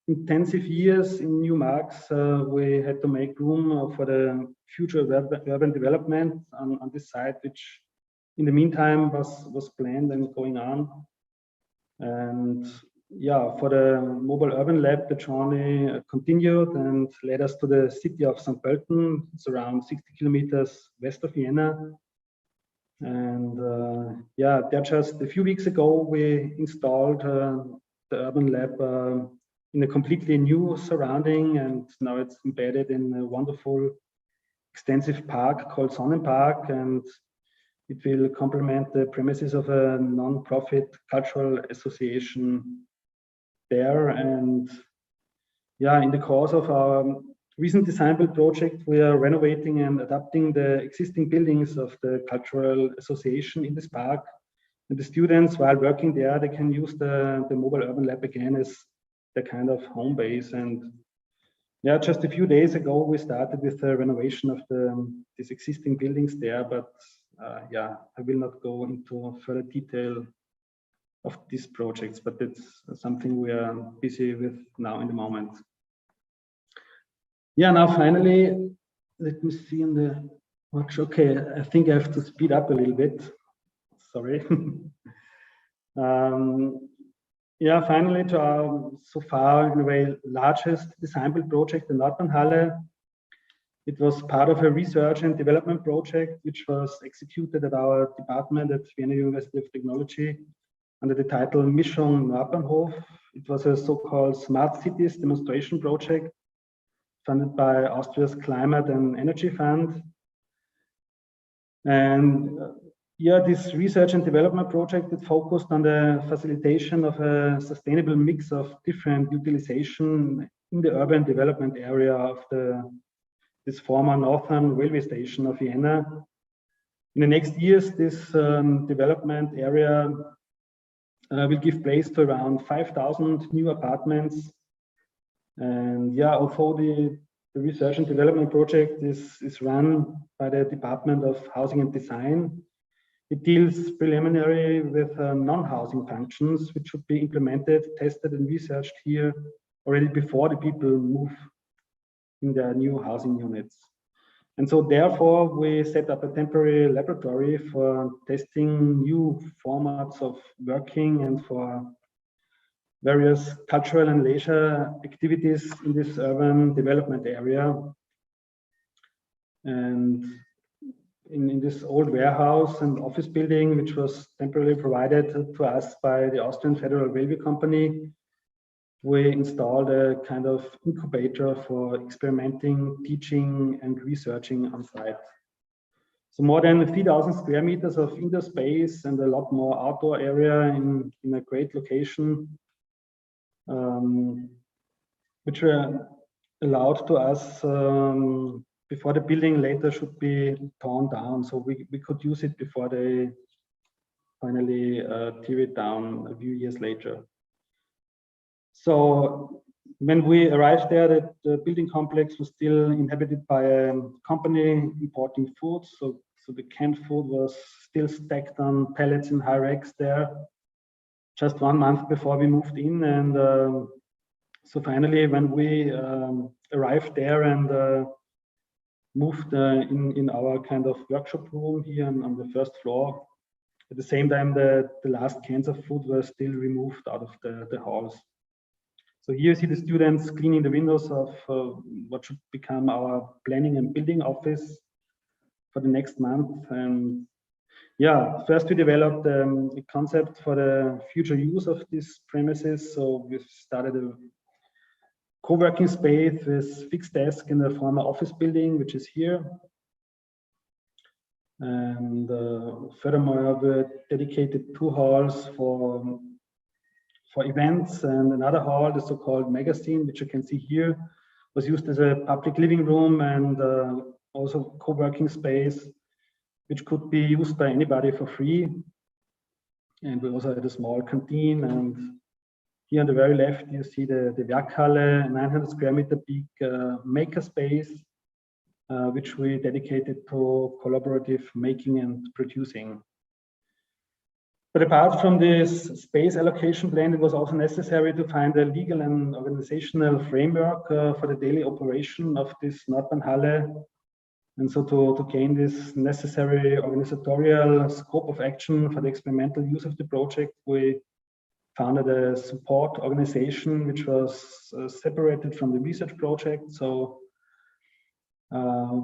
intensive years in New Marx, we had to make room for the future urban development on this site, which in the meantime was planned and going on. And yeah, for the mobile urban lab, the journey continued and led us to the city of St. Pölten. It's around 60 kilometers west of Vienna. And yeah, there just a few weeks ago, we installed the urban lab in a completely new surrounding, and now it's embedded in a wonderful extensive park called Sonnenpark, and it will complement the premises of a non-profit cultural association there. And yeah, in the course of our recent design build project, we are renovating and adapting the existing buildings of the cultural association in this park. And the students, while working there, they can use the mobile urban lab again as their kind of home base. And yeah, just a few days ago, we started with the renovation of these existing buildings there. But yeah, I will not go into further detail of these projects, but it's something we are busy with now in the moment. Yeah, now finally, let me see in the watch. Okay, I think I have to speed up a little bit. Sorry. Yeah, finally to our so far in a way largest design build project in Nordbahnhalle. It was part of a research and development project which was executed at our department at Vienna University of Technology under the title Mischung Nordbahnhof. It was a so-called smart cities demonstration project, funded by Austria's Climate and Energy Fund. And yeah, this research and development project is focused on the facilitation of a sustainable mix of different utilization in the urban development area of this former northern railway station of Vienna. In the next years, this development area will give place to around 5,000 new apartments. And yeah, although the research and development project is run by the Department of Housing and Design, it deals preliminary with non-housing functions, which should be implemented, tested, and researched here already before the people move in their new housing units. And so therefore, we set up a temporary laboratory for testing new formats of working and for various cultural and leisure activities in this urban development area. And in this old warehouse and office building, which was temporarily provided to us by the Austrian Federal Railway Company, we installed a kind of incubator for experimenting, teaching, and researching on site. So more than 3,000 square meters of indoor space and a lot more outdoor area in a great location, which were allowed to us before the building later should be torn down. So we could use it before they finally tear it down a few years later. So when we arrived there, the building complex was still inhabited by a company importing food. So the canned food was still stacked on pallets in high racks there, just 1 month before we moved in. And so finally, when we arrived there and moved in our kind of workshop room here on the first floor, at the same time, the last cans of food were still removed out of the halls. So here you see the students cleaning the windows of what should become our planning and building office for the next month. And yeah, first we developed a concept for the future use of these premises. So we started a co-working space with fixed desk in the former office building, which is here. And furthermore, we dedicated 2 halls for events, and another hall, the so-called magazine, which you can see here, was used as a public living room and also co-working space, which could be used by anybody for free. And we also had a small canteen. And here on the very left, you see the Werkhalle, a 900 square meter big maker space, which we dedicated to collaborative making and producing. But apart from this space allocation plan, it was also necessary to find a legal and organizational framework for the daily operation of this Nordbahnhalle. And so to gain this necessary organizational scope of action for the experimental use of the project, we founded a support organization, which was separated from the research project. So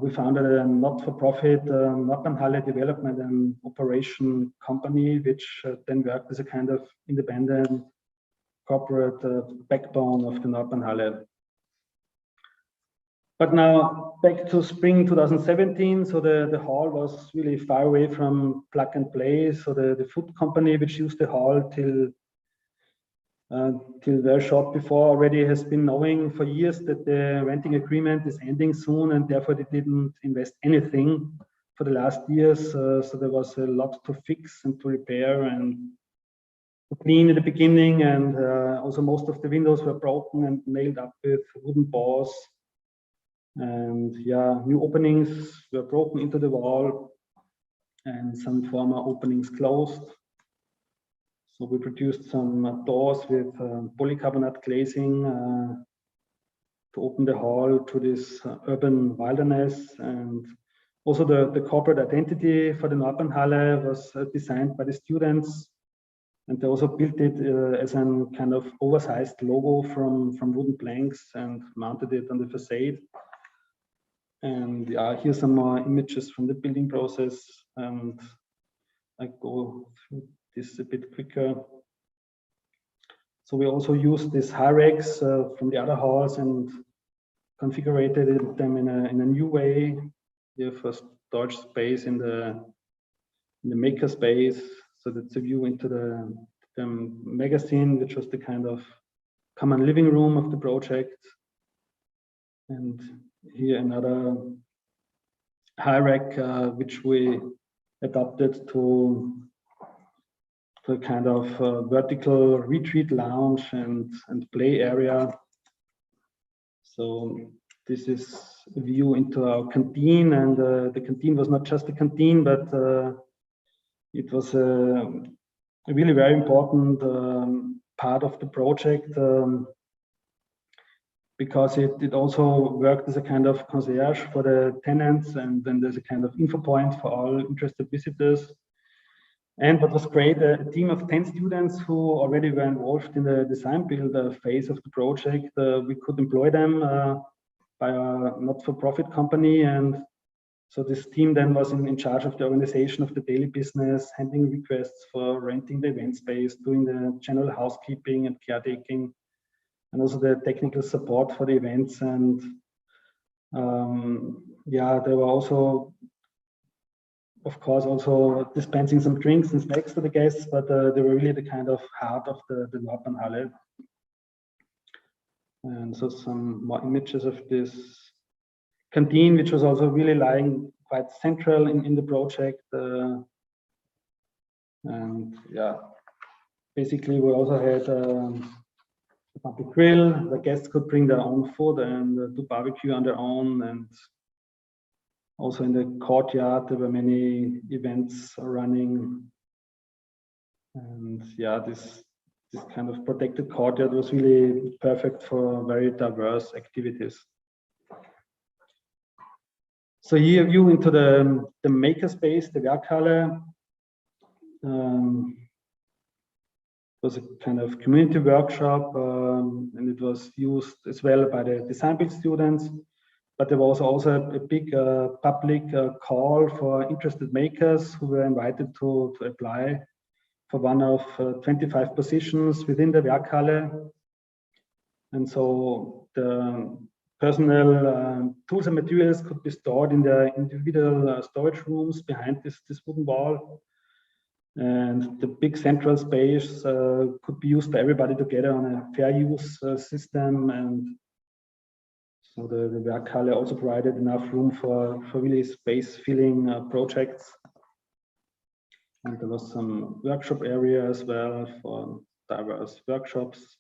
we founded a not-for-profit Nordbahnhalle development and operation company, which then worked as a kind of independent corporate backbone of the Nordbahnhalle. But now back to spring 2017. So the hall was really far away from plug and play. So the food company which used the hall till very short before already has been knowing for years that the renting agreement is ending soon, and therefore they didn't invest anything for the last years. So there was a lot to fix and to repair and to clean in the beginning, and also most of the windows were broken and nailed up with wooden bars. And yeah, new openings were broken into the wall and some former openings closed. So we produced some doors with polycarbonate glazing to open the hall to this urban wilderness. And also the corporate identity for the Nordbahnhalle was designed by the students. And they also built it as a kind of oversized logo from wooden planks and mounted it on the facade. And yeah, here's some more images from the building process. And I go through this a bit quicker. So we also used these high racks from the other halls and configured them in a new way. Here for storage space in the maker space. So that's a view into the magazine, which was the kind of common living room of the project. And here another high rack, which we adapted to a kind of vertical retreat lounge and play area. So this is a view into our canteen, and the canteen was not just a canteen, but it was a really very important part of the project, because it also worked as a kind of concierge for the tenants, and then there's a kind of info point for all interested visitors. And what was great, a team of 10 students who already were involved in the design build phase of the project, we could employ them by a not-for-profit company. And so this team then was in charge of the organization of the daily business, handling requests for renting the event space, doing the general housekeeping and caretaking, and also the technical support for the events. And yeah, they were also, of course, also dispensing some drinks and snacks to the guests, but they were really the kind of heart of the Nordbahnhalle. And so some more images of this canteen, which was also really lying quite central in the project. And yeah, basically we also had a public grill. The guests could bring their own food and do barbecue on their own. And also in the courtyard, there were many events running. And yeah, this kind of protected courtyard was really perfect for very diverse activities. So here, view into the makerspace, the Werkhalle. Was a kind of community workshop, and it was used as well by the design build students. But there was also a big public call for interested makers who were invited to apply for one of 25 positions within the Werkhalle. And so the personal tools and materials could be stored in the individual storage rooms behind this wooden wall. And the big central space could be used by everybody together on a fair use system. And so the Werkhalle also provided enough room for really space filling projects. And there was some workshop area as well for diverse workshops.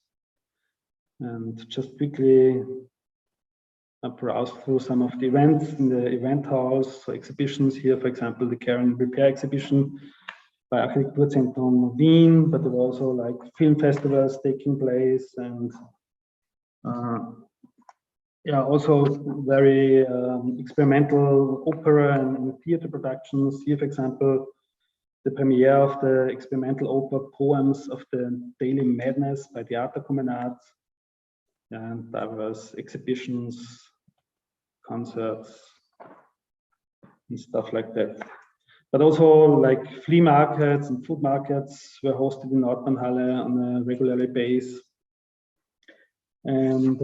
And just quickly browse through some of the events in the event halls, so exhibitions here, for example, the Care and Repair exhibition by Architekturzentrum Wien, but there were also like film festivals taking place, and yeah, also very experimental opera and theater productions. Here, for example, the premiere of the experimental opera Poems of the Daily Madness by Theaterkombinat, and diverse exhibitions, concerts, and stuff like that. But also like flea markets and food markets were hosted in Nordbahnhalle on a regular basis. And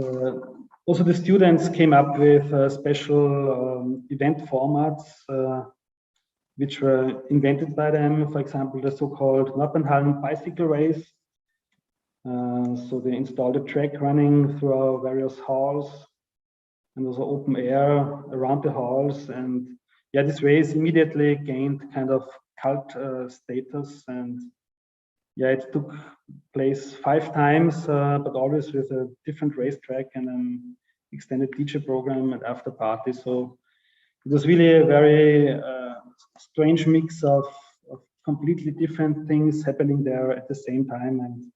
also the students came up with special event formats which were invented by them. For example, the so-called Nordbahnhallen bicycle race. So they installed a track running through our various halls and also open air around the halls. And yeah, this race immediately gained kind of cult status. And yeah, it took place 5 times, but always with a different racetrack and an extended DJ program and after party. So it was really a very strange mix of completely different things happening there at the same time. And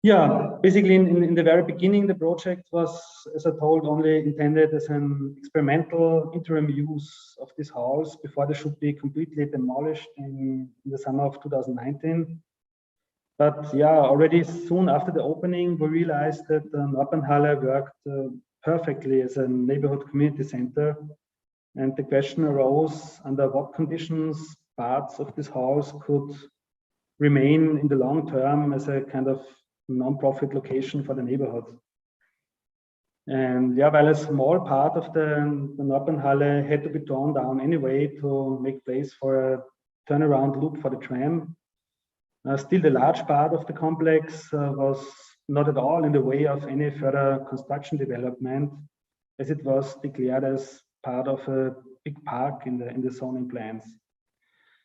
yeah, basically in the very beginning, the project was, as I told, only intended as an experimental interim use of these halls before they should be completely demolished in the summer of 2019. But yeah, already soon after the opening, we realized that Nordbahnhalle worked perfectly as a neighborhood community center. And the question arose, under what conditions parts of these halls could remain in the long term as a kind of non-profit location for the neighborhood. And yeah, while a small part of the Nordbahnhalle had to be torn down anyway to make place for a turnaround loop for the tram, still the large part of the complex was not at all in the way of any further construction development, as it was declared as part of a big park in the zoning plans.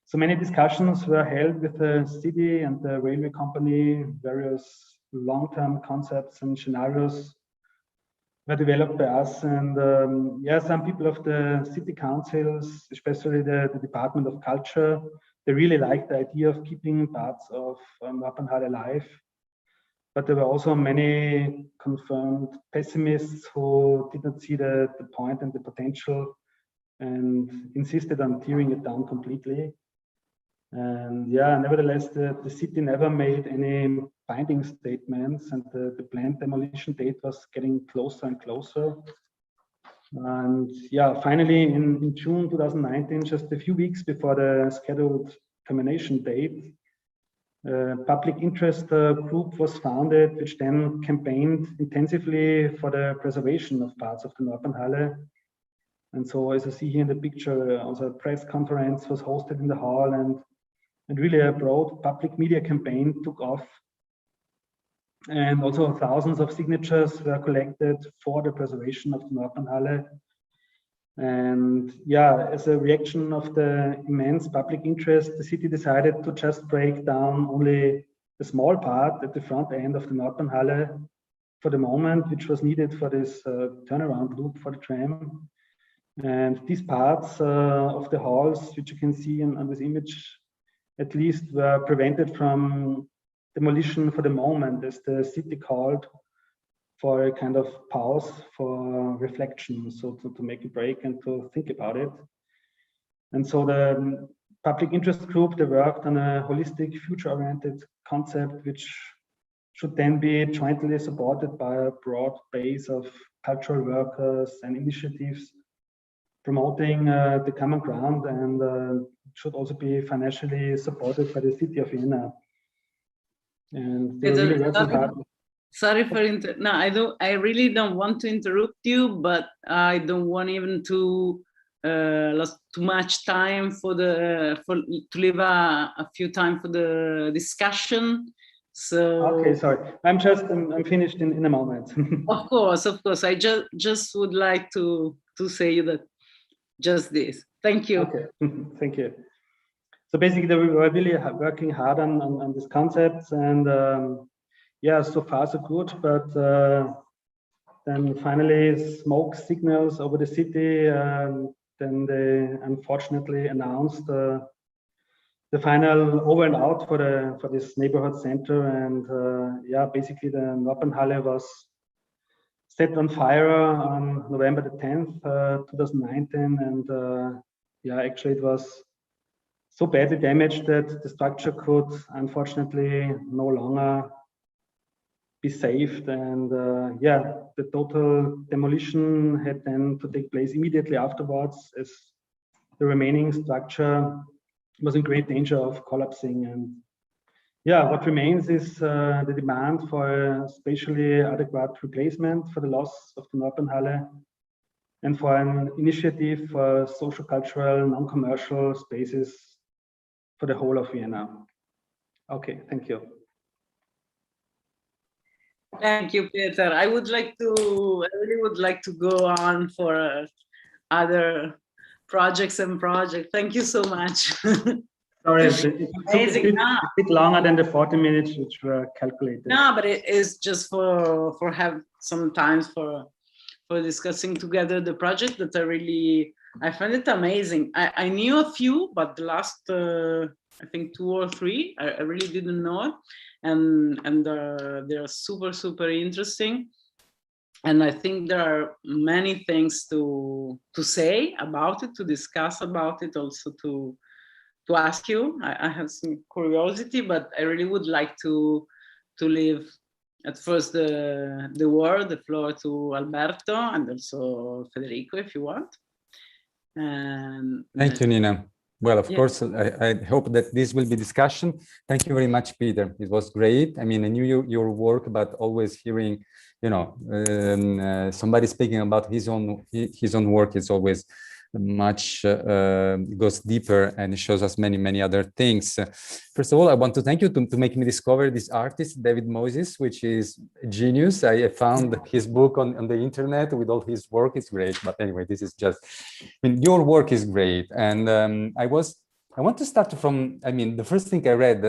So many discussions were held with the city and the railway company. Various long-term concepts and scenarios were developed by us, and yeah, some people of the city councils, especially the Department of Culture, they really liked the idea of keeping parts of Nordbahnhalle alive. But there were also many confirmed pessimists who did not see the point and the potential and insisted on tearing it down completely. And yeah, nevertheless, the city never made any binding statements, and the planned demolition date was getting closer and closer. And yeah, finally in June 2019, just a few weeks before the scheduled termination date, a public interest group was founded, which then campaigned intensively for the preservation of parts of the Nordbahnhalle. And so, as you see here in the picture, also a press conference was hosted in the hall, and really a broad public media campaign took off. And also thousands of signatures were collected for the preservation of the Nordbahnhalle. And yeah, as a reaction of the immense public interest, the city decided to just break down only a small part at the front end of the Nordbahnhalle for the moment, which was needed for this turnaround loop for the tram. And these parts of the halls, which you can see on this image, at least were prevented from demolition for the moment, as the city called for a kind of pause for reflection, so to make a break and to think about it. And so the public interest group, they worked on a holistic, future-oriented concept, which should then be jointly supported by a broad base of cultural workers and initiatives promoting the common ground, and should also be financially supported by the city of Vienna. And they're really working hard. Sorry for no, I really don't want to interrupt you, but I don't want even to lose too much time to leave a few time for the discussion. So okay, sorry, I'm finished in a moment. Of course, I just would like to say that just this. Thank you. Okay, thank you. So basically, we were really working hard on these concepts, and yeah, so far so good. But then finally, smoke signals over the city. Then they unfortunately announced the final over and out for this neighborhood center, and yeah, basically the Nordbahnhalle was set on fire on November the 10th, 2019, and yeah, actually it was so badly damaged that the structure could unfortunately no longer be saved, and yeah, the total demolition had then to take place immediately afterwards, as the remaining structure was in great danger of collapsing. And yeah, what remains is the demand for a spatially adequate replacement for the loss of the Nordbahnhalle, and for an initiative for social-cultural, non-commercial spaces for the whole of Vienna. Okay, thank you. Thank you, Peter. I really would like to go on for other projects and projects. Thank you so much. Sorry, it took a bit longer than the 40 minutes which were calculated. No, but it is just for have some time for discussing together the project that I find it amazing. I knew a few, but the last I think 2 or 3 I really didn't know it, and they're super interesting. And I think there are many things to say about it, to discuss about it, also to ask you. I have some curiosity, but I really would like to leave at first the floor to Alberto, and also Federico, if you want. And thank you, Nina. Well, of course, I hope that this will be discussion. Thank you very much, Peter. It was great. I mean, I knew your work, but always hearing, you know, somebody speaking about his own work is always much goes deeper and shows us many other things. First of all, I want to thank you to make me discover this artist, David Moses, which is a genius. I found his book on the internet with all his work. It's great. But anyway, this is just, I mean, your work is great. And I want to start from, I mean, the first thing I read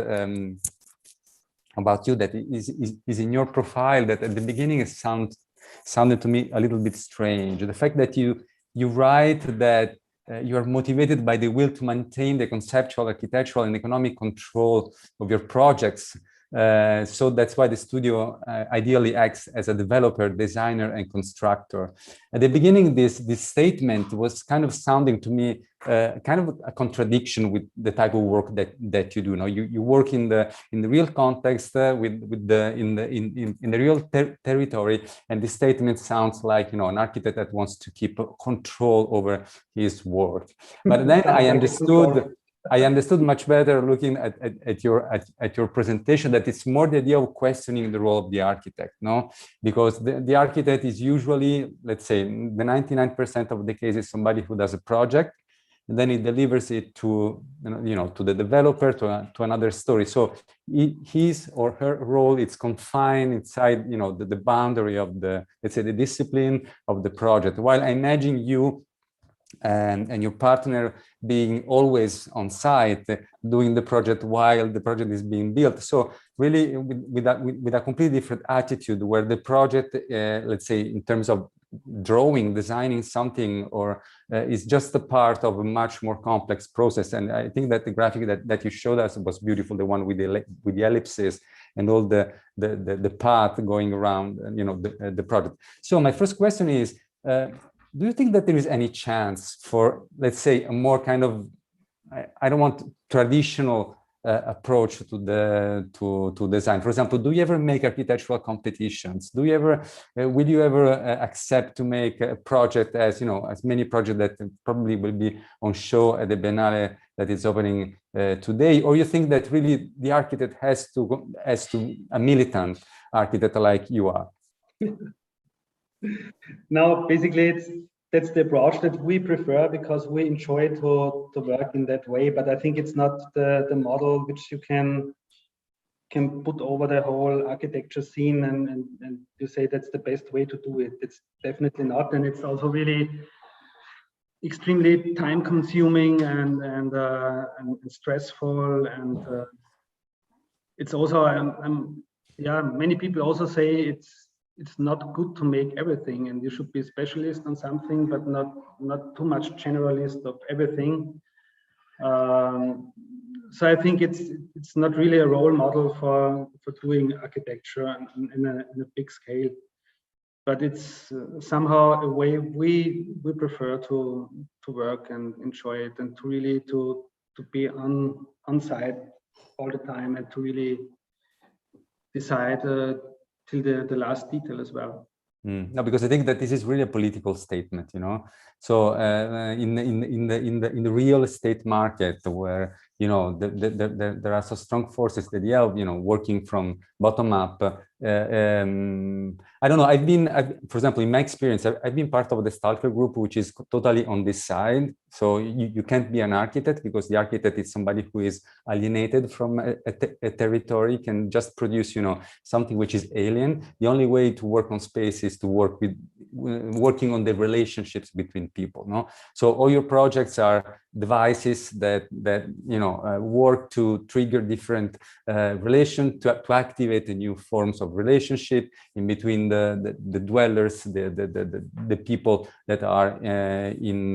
about you that is in your profile that at the beginning it sounded to me a little bit strange. The fact that you write that you are motivated by the will to maintain the conceptual, architectural, and economic control of your projects. So that's why the studio ideally acts as a developer, designer, and constructor. At the beginning, this statement was kind of sounding to me kind of a contradiction with the type of work that you do. Now, you work in the real context in the real territory, and this statement sounds like, you know, an architect that wants to keep control over his work. But then I understood much better looking at your presentation that it's more the idea of questioning the role of the architect, no? Because the architect is usually, let's say, the 99% of the cases, somebody who does a project, and then he delivers it to, you know, to the developer, to another story. So his or her role is confined inside, you know, the boundary of the, let's say, the discipline of the project. While I imagine you and your partner being always on site doing the project while the project is being built. So really with a completely different attitude where the project, let's say, in terms of drawing, designing something, or is just a part of a much more complex process. And I think that the graphic that you showed us was beautiful, the one with the ellipses and all the path going around, you know, the project. So my first question is, do you think that there is any chance for, let's say, a more kind of, I don't want traditional approach to design? For example, do you ever make architectural competitions? Do you ever, will you ever accept to make a project as, you know, as many projects that probably will be on show at the Biennale that is opening today? Or you think that really the architect has to a militant architect like you are? No, basically that's the approach that we prefer because we enjoy to work in that way. But I think it's not the model which you can put over the whole architecture scene and you say that's the best way to do it. It's definitely not, and it's also really extremely time consuming and stressful, and it's also yeah, many people also say it's not good to make everything, and you should be a specialist on something, but not too much generalist of everything. So I think it's not really a role model for doing architecture in a big scale, but it's somehow a way we prefer to work and enjoy it, and to really to be on site all the time, and to really decide till the last detail as well. No, because I think that this is really a political statement, you know. So in the real estate market, where, you know, there are so strong forces that, yeah, you know, working from bottom up. I don't know. For example, in my experience, I've been part of the Stalker group, which is totally on this side. So you can't be an architect, because the architect is somebody who is alienated from a territory, can just produce, you know, something which is alien. The only way to work on space is to working on the relationships between people. No, so all your projects are devices that you know work to trigger different relations, to activate the new forms of relationship in between the dwellers, the people that are in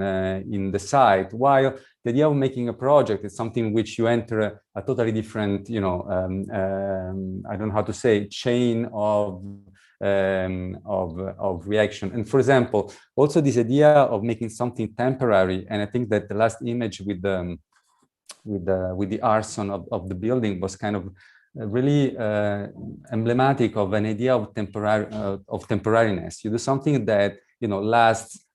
the site. While the idea of making a project is something which you enter a totally different, you know, I don't know how to say, chain of reaction. And for example, also this idea of making something temporary, and I think that the last image with the arson of the building was kind of really emblematic of an idea of temporariness. You do something that, you know, lasts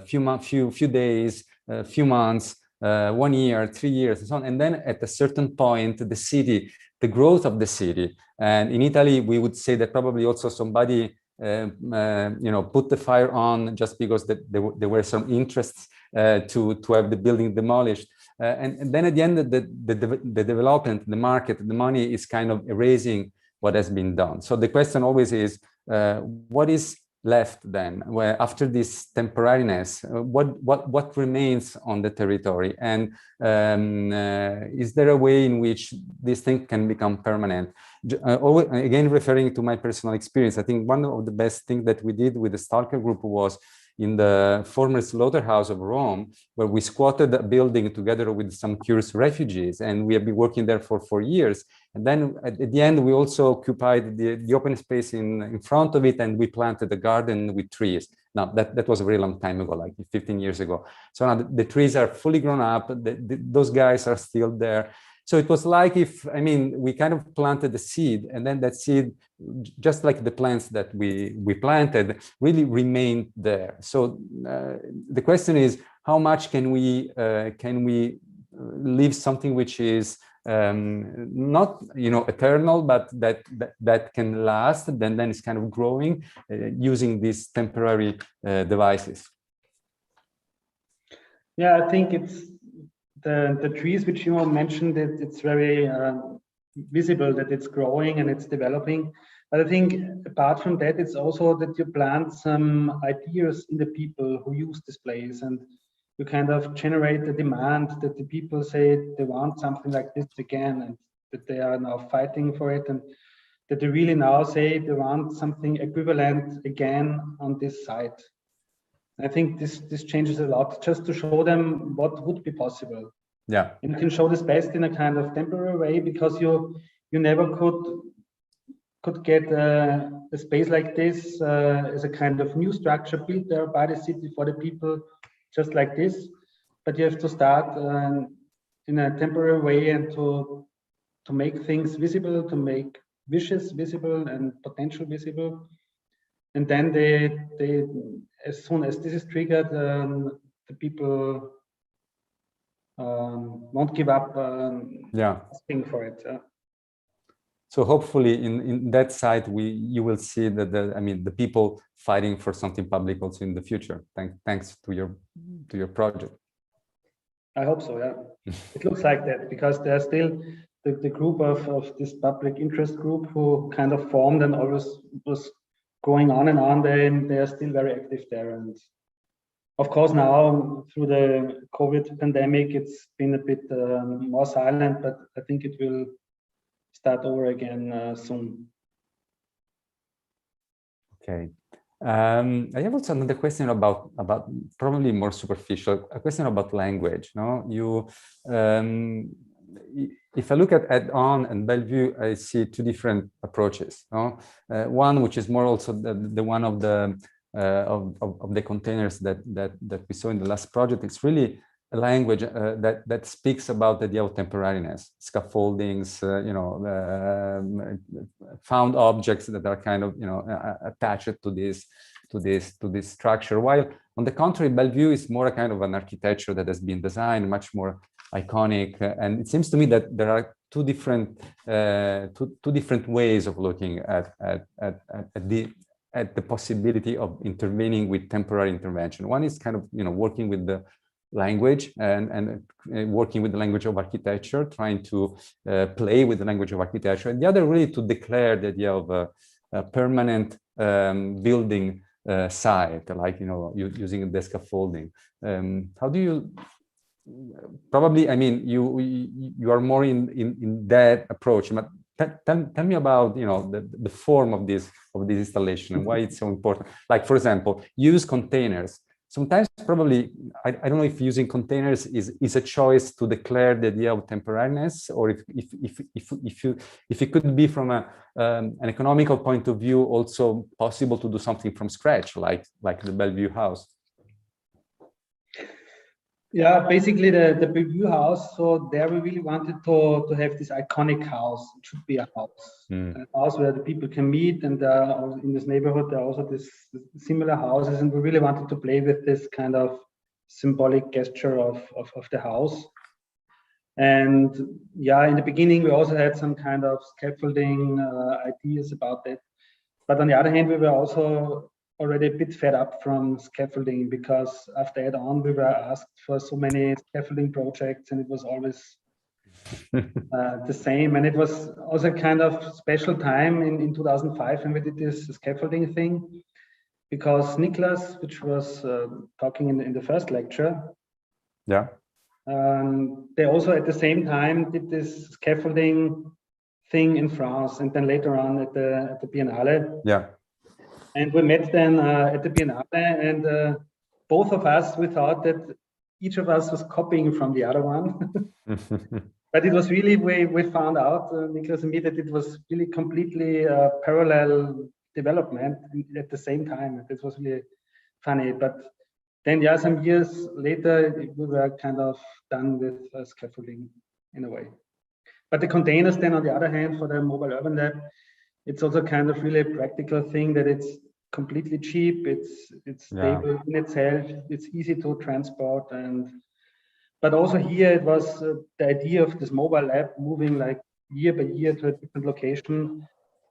few days, few months, 1 year, 3 years, and so on. And then at a certain point, the city, the growth of the city, and in Italy, we would say that probably also somebody put the fire on just because there were some interests to have the building demolished. And then at the end, the development, the market, the money is kind of erasing what has been done. So the question always is, what is left then, where after this temporariness, what remains on the territory? And is there a way in which this thing can become permanent? Again, referring to my personal experience, I think one of the best things that we did with the Stalker group was in the former slaughterhouse of Rome, where we squatted a building together with some curious refugees, and we have been working there for 4 years. And then at the end, we also occupied the open space in front of it, and we planted a garden with trees. Now, that was a very long time ago, like 15 years ago. So now the trees are fully grown up, those guys are still there. So it was like we kind of planted the seed, and then that seed, just like the plants that we planted, really remained there. So the question is, how much can we leave something which is not eternal, but that can last, then it's kind of growing using these temporary devices? Yeah, I think it's the trees which you mentioned, it's very visible that it's growing and it's developing. But I think apart from that, it's also that you plant some ideas in the people who use this place, and you kind of generate the demand that the people say they want something like this again, and that they are now fighting for it, and that they really now say they want something equivalent again on this site. I think this changes a lot, just to show them what would be possible. Yeah, and you can show this best in a kind of temporary way, because you never could get a space like this as a kind of new structure built there by the city for the people, just like this. But you have to start in a temporary way, and to make things visible, to make wishes visible and potential visible. And then they as soon as this is triggered, the people won't give up asking for it. So hopefully in that side, you will see that the people fighting for something public also in the future, thanks to your project. I hope so, yeah. It looks like that, because there's still the group of this public interest group who kind of formed and always was going on and on. They are still very active there. And of course, now through the COVID pandemic, it's been a bit more silent, but I think it will start over again soon. Okay. I have also another question about probably more superficial, a question about language. No, if I look at add-on and Bellevue, I see two different approaches. No, one which is more also the one of the containers that we saw in the last project. It's really a language that speaks about the idea of temporariness, scaffoldings, found objects that are kind of attached to this structure. While on the contrary, Bellevue is more a kind of an architecture that has been designed much more iconic, and it seems to me that there are two different ways of looking at the possibility of intervening with temporary intervention. One is kind of working with the language and working with the language of architecture, trying to play with the language of architecture, and the other really to declare the idea of a permanent building site, like using the scaffolding. How do you? Probably, you are more in that approach, but tell me about the form of this installation and why it's so important. Like, for example, use containers. Sometimes probably I don't know if using containers is a choice to declare the idea of temporariness, or if it could be from an economical point of view also possible to do something from scratch, like the Bellevue house. Yeah, basically the Bellevue house. So there we really wanted to have this iconic house. It should be a house, a house where the people can meet. And in this neighborhood, there are also these similar houses, and we really wanted to play with this kind of symbolic gesture of the house. And yeah, in the beginning, we also had some kind of scaffolding ideas about that. But on the other hand, we were also already a bit fed up from scaffolding, because after add-on, we were asked for so many scaffolding projects, and it was always the same. And it was also a kind of special time in 2005 when we did this scaffolding thing, because Niklas, which was talking in the first lecture, yeah, they also at the same time did this scaffolding thing in France, and then later on at the Biennale. yeah. And we met then at the Biennale, and both of us, we thought that each of us was copying from the other one. But it was really, we found out, Niklas and me, that it was really completely parallel development at the same time. It was really funny. But then, yeah, some years later, we were kind of done with scaffolding in a way. But the containers then, on the other hand, for the mobile urban lab, it's also kind of really a practical thing, that it's completely cheap, it's stable in itself, it's easy to transport. But also here it was the idea of this mobile lab moving like year by year to a different location.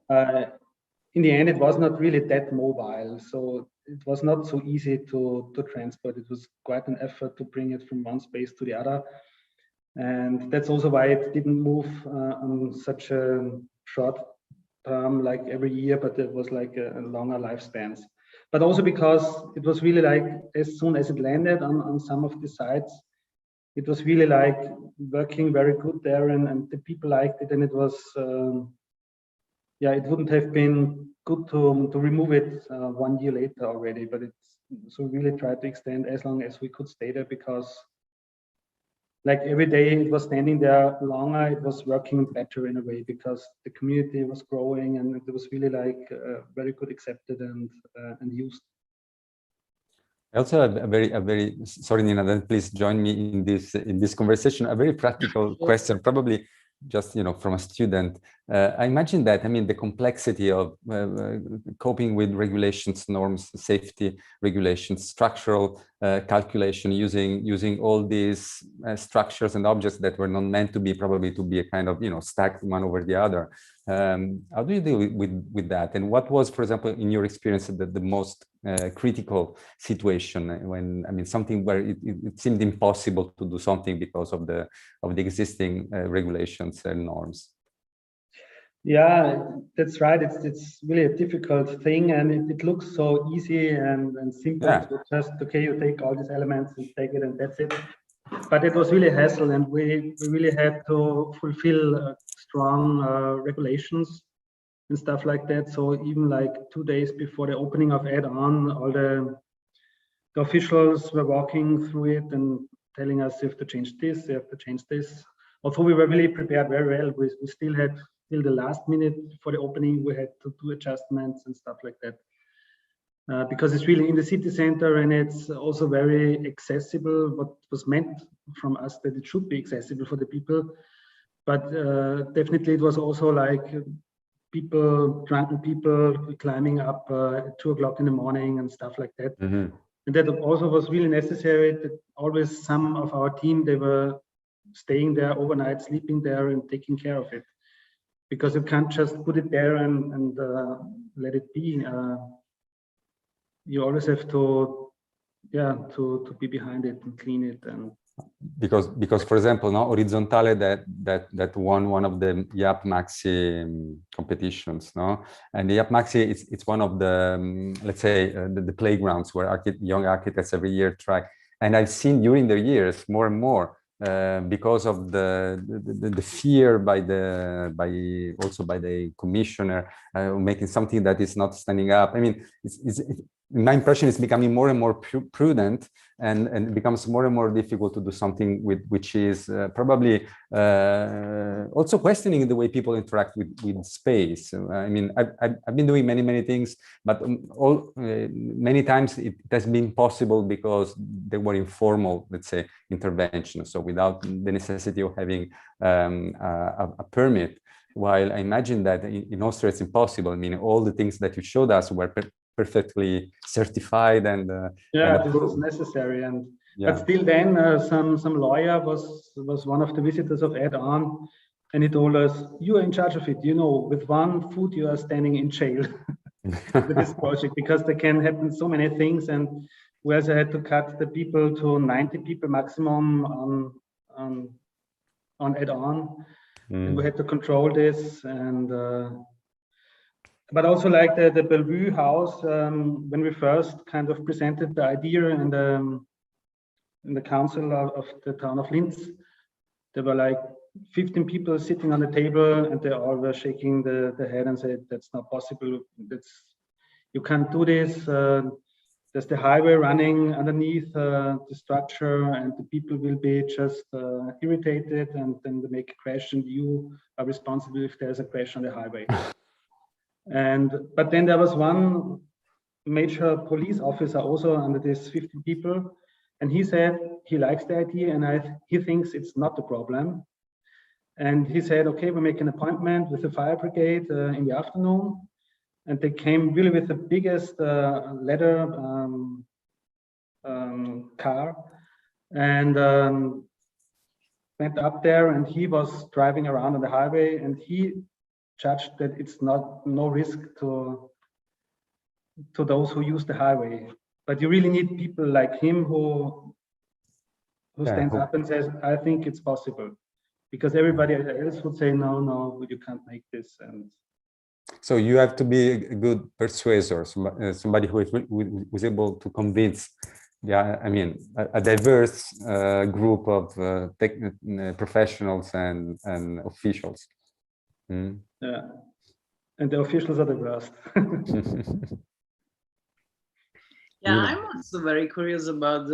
In the end, it was not really that mobile, so it was not so easy to transport. It was quite an effort to bring it from one space to the other. And that's also why it didn't move on such a short term, like every year, but it was like a longer lifespans. But also because it was really like, as soon as it landed on some of the sites, it was really like working very good there, and the people liked it, and it was, yeah, it wouldn't have been good to remove it 1 year later already, but so we really tried to extend as long as we could stay there, because like every day it was standing there longer, it was working better in a way, because the community was growing, and it was really like very good accepted and used. I also have a very sorry, Nina, then please join me in this conversation. A very practical question, probably just from a student. I imagine that, I mean, the complexity of coping with regulations, norms, safety regulations, structural calculation, using all these structures and objects that were not meant to be, probably to be a kind of stacked one over the other. How do you deal with that? And what was, for example, in your experience, the most critical situation when, I mean, something where it seemed impossible to do something because of the existing regulations and norms? Yeah, that's right. It's really a difficult thing, and it looks so easy and simple. Yeah. To just, okay, you take all these elements and take it, and that's it. But it was really a hassle, and we really had to fulfill strong regulations and stuff like that. So even like 2 days before the opening of add-on, all the officials were walking through it and telling us, you have to change this, you have to change this. Although we were really prepared very well, we still had, till the last minute before the opening, we had to do adjustments and stuff like that. Because it's really in the city center, and it's also very accessible, what was meant from us that it should be accessible for the people. But definitely it was also like drunken people climbing up at 2 o'clock in the morning and stuff like that. Mm-hmm. And that also was really necessary, that always some of our team, they were staying there overnight, sleeping there and taking care of it. Because you can't just put it there and let it be. You always have to be behind it and clean it. And because for example, now Orizzontale that won one of the YAP Maxi competitions, no, and the YAP Maxi it's one of the let's say the playgrounds where young architects every year try. And I've seen during the years more and more because of the fear by the commissioner making something that is not standing up. I mean, my impression is becoming more and more prudent, and it becomes more and more difficult to do something which is probably also questioning the way people interact with space. I mean, I've been doing many things, but many times it has been possible because they were informal, let's say, interventions, so without the necessity of having a permit. While I imagine that in Austria it's impossible. I mean, all the things that you showed us were perfectly certified and yeah, this was necessary. And But still then some lawyer was one of the visitors of add-on, and he told us, you are in charge of it, you know, with 1 foot you are standing in jail with this project, because there can happen so many things. And whereas I had to cut the people to 90 people maximum on add-on, and we had to control this. And but also like the Bellevue house, when we first kind of presented the idea in the council of the town of Linz, there were like 15 people sitting on the table, and they all were shaking the head and said, that's not possible, you can't do this. There's the highway running underneath the structure, and the people will be just irritated, and then they make a crash, and you are responsible if there's a crash on the highway. But then there was one major police officer also under these 50 people, and he said he likes the idea, and he thinks it's not a problem. And he said, okay, we make an appointment with the fire brigade in the afternoon. And they came really with the biggest leather car, and went up there, and he was driving around on the highway, and he judged that it's no risk to those who use the highway. But you really need people like him who stands up and says, I think it's possible, because everybody else would say, no, you can't make this. And so you have to be a good persuader, somebody who is able to convince, a diverse group of professionals and officials. Yeah, and the officials are the worst. Yeah, I'm also very curious about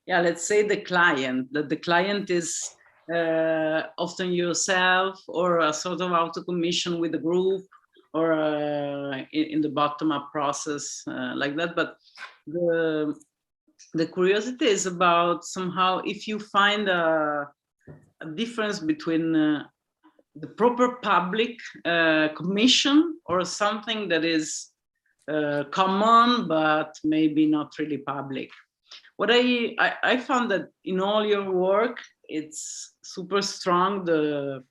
let's say the client, that the client is often yourself, or a sort of auto-commission with the group, or in the bottom-up process like that. But the curiosity is about somehow if you find a difference between the proper public commission, or something that is common but maybe not really public. What I found that in all your work, it's super strong, the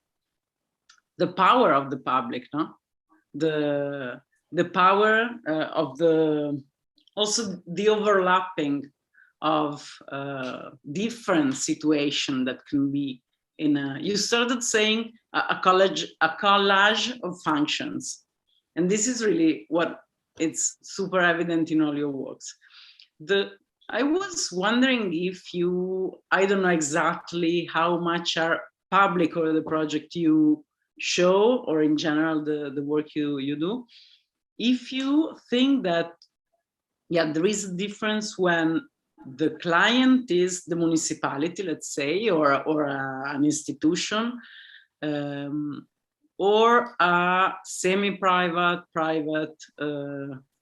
power of the public, no? The power of also the overlapping of different situation that can be in you started saying a collage of functions, and this is really what it's super evident in all your works. I was wondering if you, I don't know exactly how much are public or the project you show, or in general the work you do, if you think that, there is a difference when the client is the municipality, let's say, or an institution, or a semi-private, private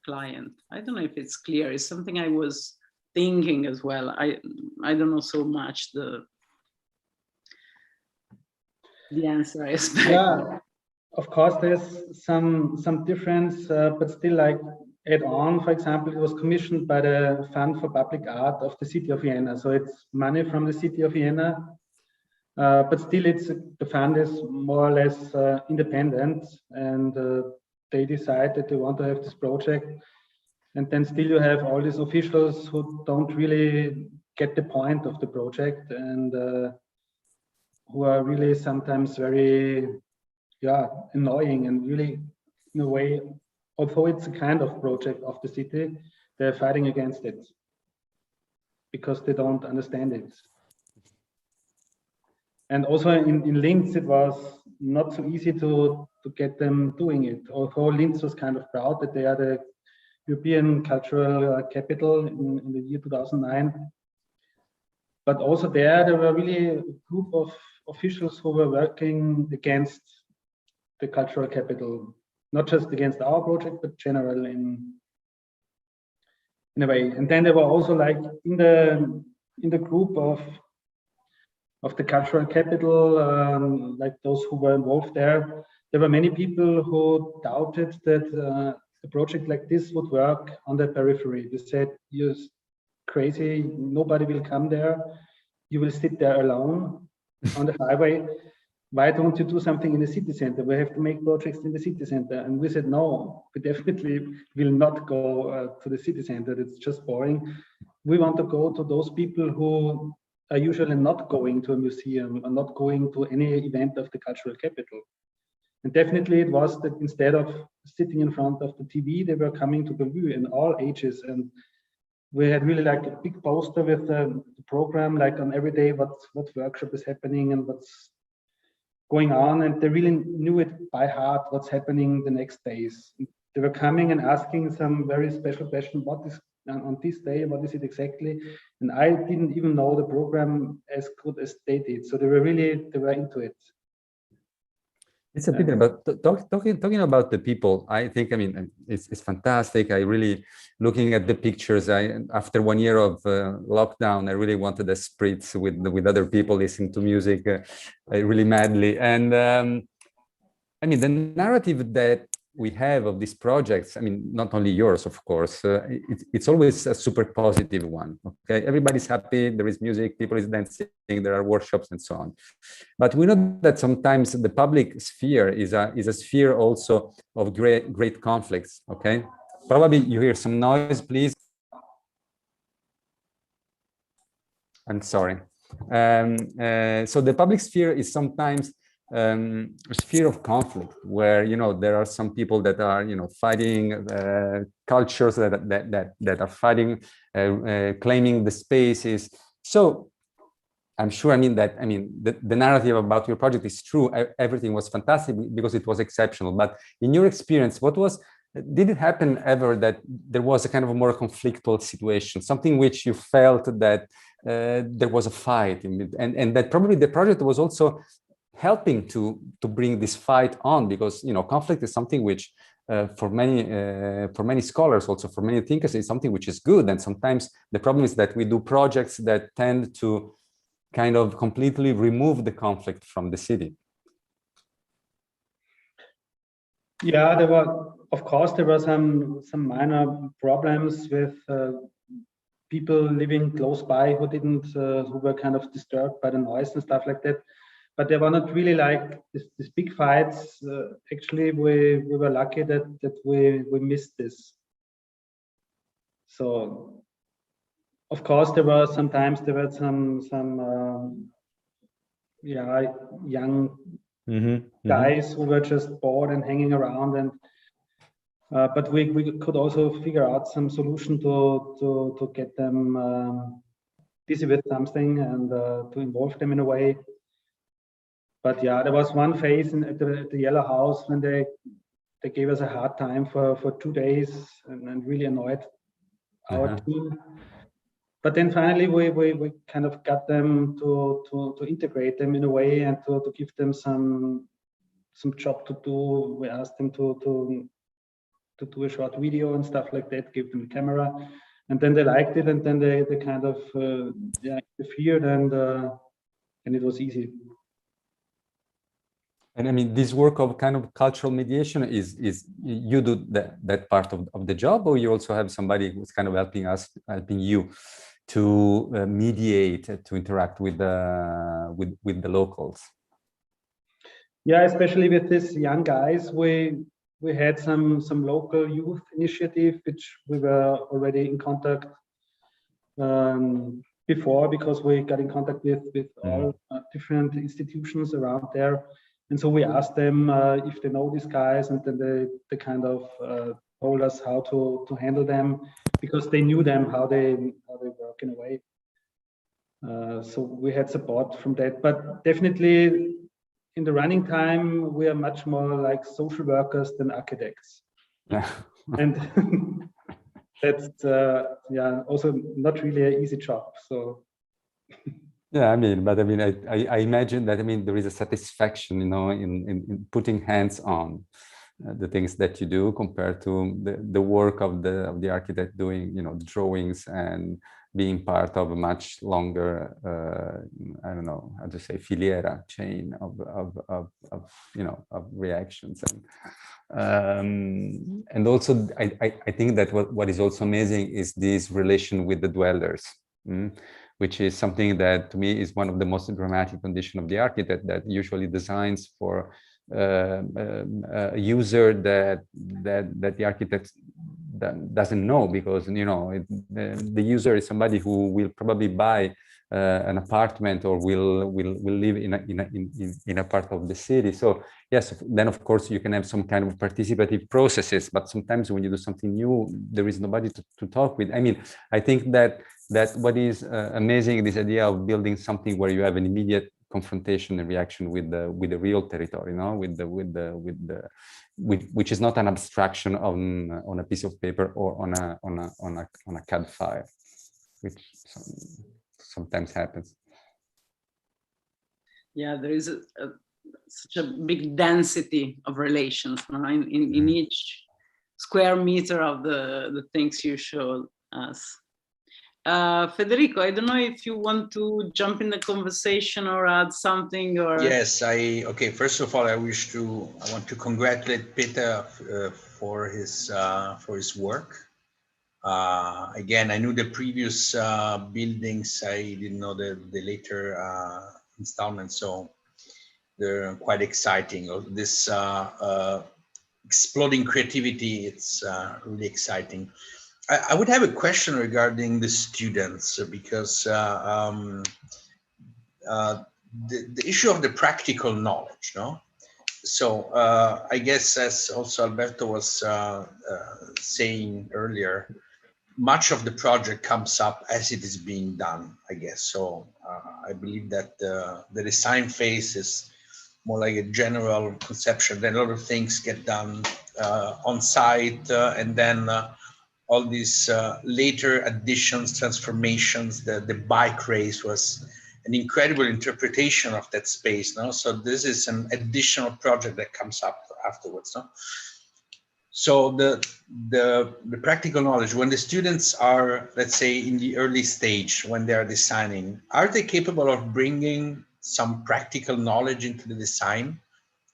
client. I don't know if it's clear. It's something I was thinking as well. I don't know so much the answer I expect. Yeah, of course there's some difference, but still, like add-on, for example, it was commissioned by the Fund for Public Art of the City of Vienna. So it's money from the City of Vienna, but still the fund is more or less independent, and they decide that they want to have this project. And then still you have all these officials who don't really get the point of the project, and who are really sometimes very annoying, and really, in a way, although it's a kind of project of the city, they're fighting against it because they don't understand it. And also in Linz, it was not so easy to get them doing it, although Linz was kind of proud that they are the European cultural capital in the year 2009. But also there were really a group of officials who were working against the cultural capital, not just against our project, but general in a way. And then there were also, like, in the group of the cultural capital, like those who were involved there were many people who doubted that a project like this would work on the periphery. They said, you crazy. Nobody will come there. You will sit there alone on the highway. Why don't you do something in the city center? We have to make projects in the city center. And we said, no, we definitely will not go to the city center. It's just boring. We want to go to those people who are usually not going to a museum or not going to any event of the cultural capital. And definitely it was that instead of sitting in front of the TV, they were coming to the VUOTO in all ages. And we had really like a big poster with the program, like on every day, what workshop is happening and what's going on. And they really knew it by heart, what's happening the next days. They were coming and asking some very special question, what is on this day, what is it exactly? And I didn't even know the program as good as they did. So they were into it. It's a pity, but talking about the people, I think, I mean, it's fantastic. I really, looking at the pictures, after 1 year of lockdown, I really wanted a spritz with other people listening to music really madly. And I mean, the narrative that we have of these projects, I mean, not only yours, of course, it's always a super positive one. Okay, everybody's happy, there is music, people is dancing, there are workshops and so on. But we know that sometimes the public sphere is a sphere also of great conflicts. Okay, probably you hear some noise, please. I'm sorry. So the public sphere is sometimes a sphere of conflict where, you know, there are some people that are, you know, fighting cultures that are fighting, claiming the spaces. So I'm sure, I mean, the narrative about your project is true. Everything was fantastic because it was exceptional. But in your experience, did it happen ever that there was a kind of a more conflictual situation, something which you felt that there was a fight and that probably the project was also helping to bring this fight on, because, you know, conflict is something which for many scholars, also for many thinkers, is something which is good. And sometimes the problem is that we do projects that tend to kind of completely remove the conflict from the city. Yeah, of course, there were some minor problems with people living close by who were kind of disturbed by the noise and stuff like that. But they were not really like these big fights. Actually, we were lucky that we missed this. So, of course, there were some young guys who were just bored and hanging around, and but we could also figure out some solution to get them busy with something and to involve them in a way. But yeah, there was one phase at the Yellow House when they gave us a hard time for 2 days and really annoyed our team. But then finally we kind of got them to integrate them in a way and to give them some job to do. We asked them to do a short video and stuff like that, give them a camera, and then they liked it, and then they kind of interfered, and it was easy. And I mean, this work of kind of cultural mediation is you do that part of the job, or you also have somebody who's kind of helping you to mediate, to interact with the locals? Yeah, especially with these young guys, we had some local youth initiative, which we were already in contact before, because we got in contact with all different institutions around there. And so we asked them if they know these guys, and then they kind of told us how to handle them, because they knew them, how they work in a way. So we had support from that, but definitely in the running time, we are much more like social workers than architects. Yeah. And that's also not really an easy job. So. Yeah, I mean, but I mean, I imagine that, I mean, there is a satisfaction, you know, in putting hands on the things that you do compared to the work of the architect doing, you know, drawings and being part of a much longer, I don't know how to say, filiera chain of you know, of reactions. And also I think that what is also amazing is this relation with the dwellers, which is something that to me is one of the most dramatic conditions of the architect, that usually designs for a user that the architect doesn't know, because, you know, the user is somebody who will probably buy an apartment or will live in a part of the city. So yes, then of course you can have some kind of participative processes, but sometimes when you do something new, there is nobody to talk with. I mean, I think that what is amazing, this idea of building something where you have an immediate confrontation and reaction with the real territory, you know, which is not an abstraction on a piece of paper or on a CAD file, which sometimes happens. Yeah, there is such a big density of relations, no? in each square meter of the things you showed us. Federico, I don't know if you want to jump in the conversation or add something, or... Yes, okay. First of all, I want to congratulate Peter for his work. Again, I knew the previous buildings. I didn't know the later installments, so they're quite exciting. This exploding creativity, it's really exciting. I would have a question regarding the students, because the issue of the practical knowledge, no? So I guess, as also Alberto was saying earlier, much of the project comes up as it is being done, I guess. So I believe that the design phase is more like a general conception. Then a lot of things get done on site, and then all these later additions, transformations. The bike race was an incredible interpretation of that space, no? So this is an additional project that comes up afterwards, no? So the practical knowledge, when the students are, let's say, in the early stage, when they are designing, are they capable of bringing some practical knowledge into the design?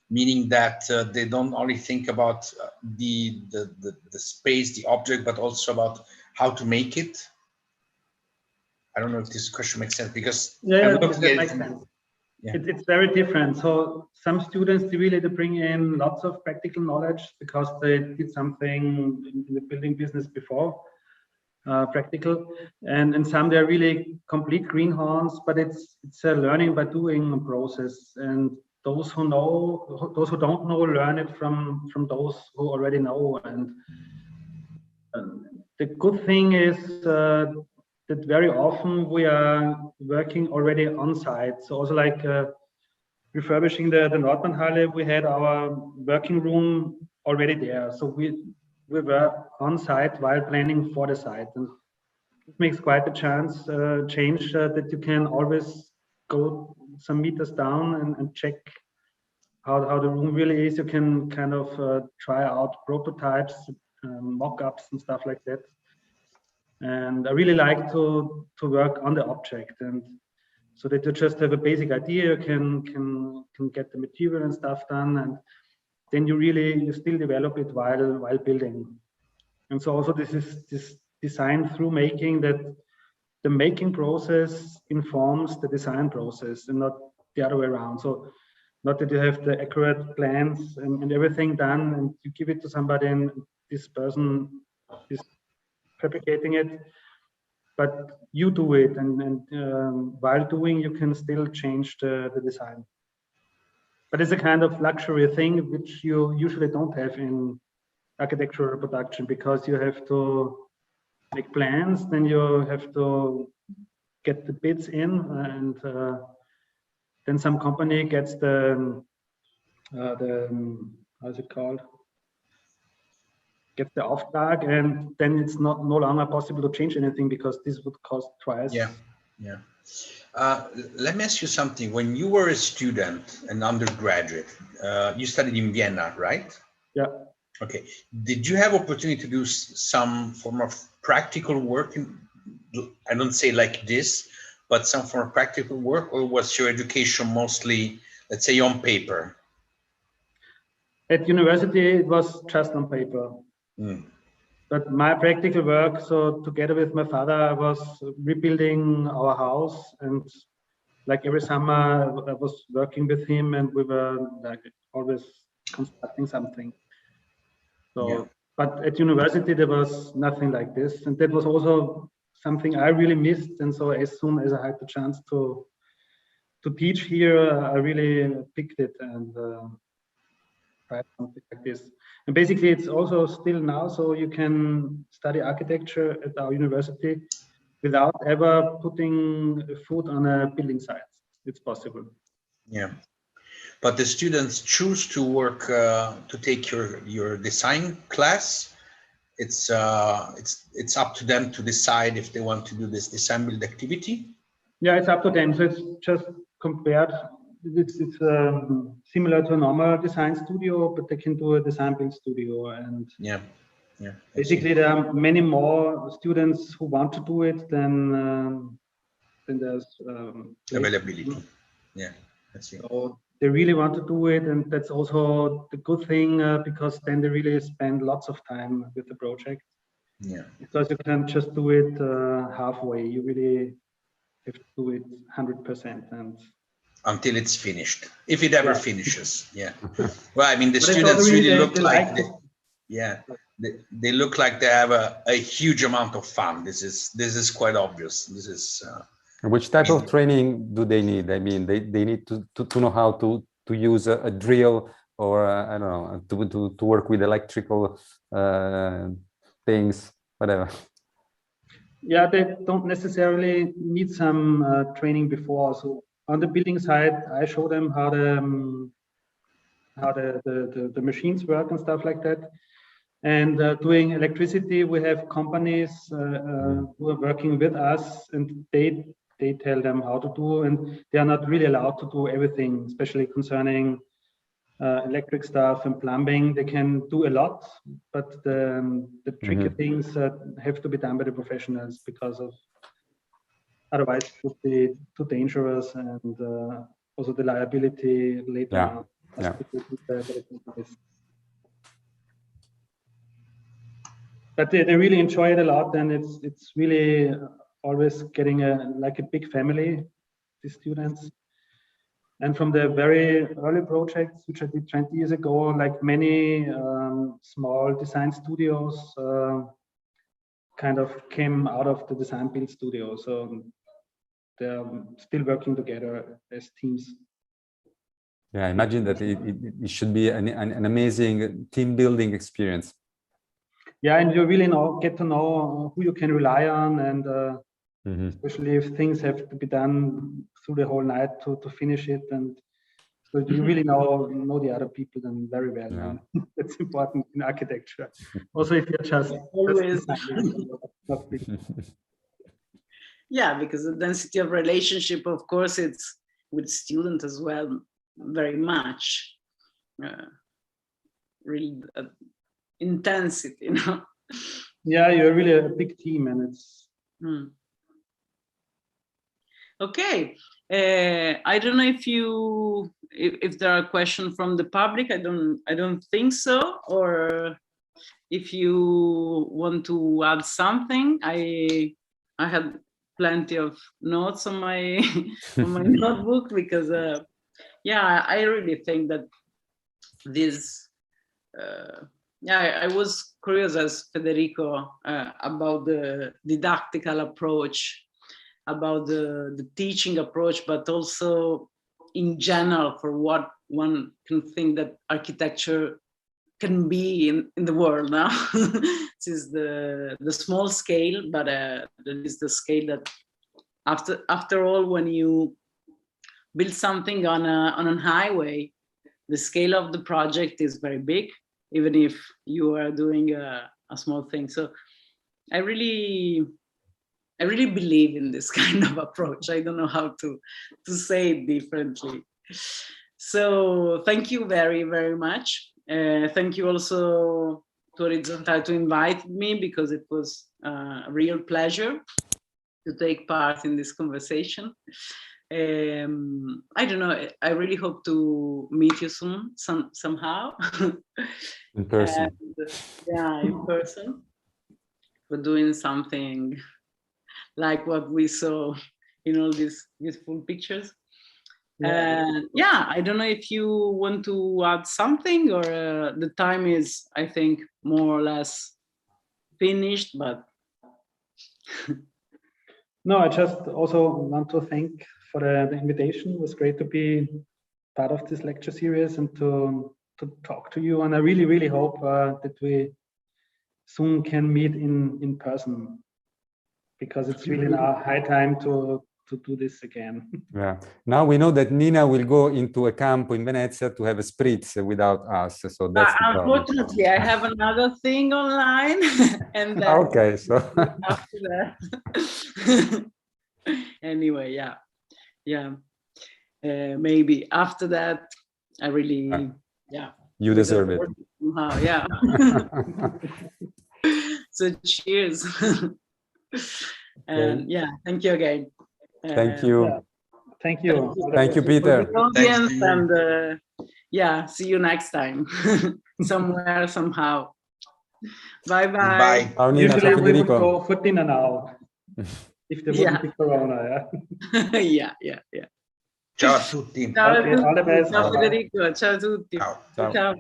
Meaning that they don't only think about the space, the object, but also about how to make it. I don't know if this question makes sense, because yeah, that makes sense. Yeah. It's very different. So some students, they really bring in lots of practical knowledge because they did something in the building business before, practical, and some they're really complete greenhorns, but it's a learning by doing process. And those who know, those who don't know, learn it from those who already know. And the good thing is that very often we are working already on site. So also like refurbishing the Nordbahnhalle, we had our working room already there. So we were on site while planning for the site. And it makes quite a change that you can always go some meters down and check how the room really is. You can kind of try out prototypes, mock-ups and stuff like that. And I really like to work on the object, and so that you just have a basic idea, you can get the material and stuff done, and then you still develop it while building. And so also this design through making, that the making process informs the design process and not the other way around. So not that you have the accurate plans and everything done and you give it to somebody and this person is fabricating it, but you do it, and while doing, you can still change the design. But it's a kind of luxury thing which you usually don't have in architectural production, because you have to make plans, then you have to get the bids in, and then some company gets the how's it called? Get the Auftrag, and then it's no longer possible to change anything because this would cost twice. Yeah. Let me ask you something. When you were a student, an undergraduate, you studied in Vienna, right? Yeah. Okay. Did you have opportunity to do some form of practical work I don't say like this, but some form of practical work, or was your education mostly, let's say, on paper? At university, it was just on paper. But my practical work, so together with my father, I was rebuilding our house, and like every summer I was working with him, and we were like always constructing something. So, yeah. But at university there was nothing like this, and that was also something I really missed. And so as soon as I had the chance to teach here, I really picked it and tried something like this. And basically, it's also still now, so you can study architecture at our university without ever putting foot on a building site. It's possible. Yeah, but the students choose to work to take your design class. It's up to them to decide if they want to do this design build activity. Yeah, it's up to them. So it's just compared. It's similar to a normal design studio, but they can do a design build studio. And yeah. Basically, there are many more students who want to do it than there's availability. Yeah, I see. So they really want to do it, and that's also the good thing because then they really spend lots of time with the project. Yeah. Because you can't just do it halfway. You really have to do it 100% and until it's finished, if it ever finishes. Yeah. Well, I mean, the students really look like they look like they have a huge amount of fun. This is quite obvious. This is which type of training do they need? I mean, they need to know how to use a drill, or I don't know, to work with electrical things, whatever. Yeah, they don't necessarily need some training before. So on the building side, I show them how the machines work and stuff like that. And doing electricity, we have companies who are working with us, and they tell them how to do, and they are not really allowed to do everything, especially concerning electric stuff and plumbing. They can do a lot, but the tricky things have to be done by the professionals, because of otherwise it would be too dangerous, and also the liability later on. Yeah. But they really enjoy it a lot, and it's really always getting like a big family, the students. And from the very early projects, which I did 20 years ago, like many small design studios kind of came out of the design build studio. So they're still working together as teams. Yeah, I imagine that it should be an amazing team building experience. Yeah, and you really get to know who you can rely on, and especially if things have to be done through the whole night to finish it, and so you really know the other people then very well. Yeah. And that's important in architecture. Also, if you're just always. Yeah, because the density of relationship, of course, it's with students as well, very much. Really intensity, you know. Yeah, you're really a big team, and it's. Okay, I don't know if there are questions from the public. I don't think so. Or if you want to add something, I had plenty of notes on my on my notebook, because yeah, I really think that this. I was curious as Federico about the didactical approach, about the teaching approach, but also in general for what one can think that architecture can be in the world now. This is the small scale, but that is the scale that after all, when you build something on a highway, the scale of the project is very big, even if you are doing a small thing. So I really believe in this kind of approach. I don't know how to say it differently. So thank you very, very much. Thank you also to Horizontal to invite me, because it was a real pleasure to take part in this conversation. I don't know, I really hope to meet you soon, somehow. In person. And, yeah, in person. For doing something like what we saw in all these beautiful pictures. And yeah, I don't know if you want to add something, or the time is, I think, more or less finished, but. No, I just also want to thank for the invitation. It was great to be part of this lecture series and to talk to you. And I really, really hope that we soon can meet in person, because it's really now high time to do this again. Yeah. Now we know that Nina will go into a campo in Venezia to have a spritz without us. So that's unfortunately, I have another thing online, and then okay. So after that, anyway, yeah. Maybe after that, I really, yeah. You deserve it. Somehow, yeah. So cheers. And yeah, thank you again. Thank you. Yeah. Thank you. Thank you, Peter. Audience, and yeah, see you next time. Somewhere, somehow. Bye bye. Bye. Ciao, Nina. Usually Ciao, we would Federico. go for dinner now, if there wouldn't be Corona. Yeah. Yeah. Ciao a tutti. Ciao a Okay, all the tutti. best. Ciao Bye. Federico. Ciao a tutti. Ciao. Ciao. Ciao.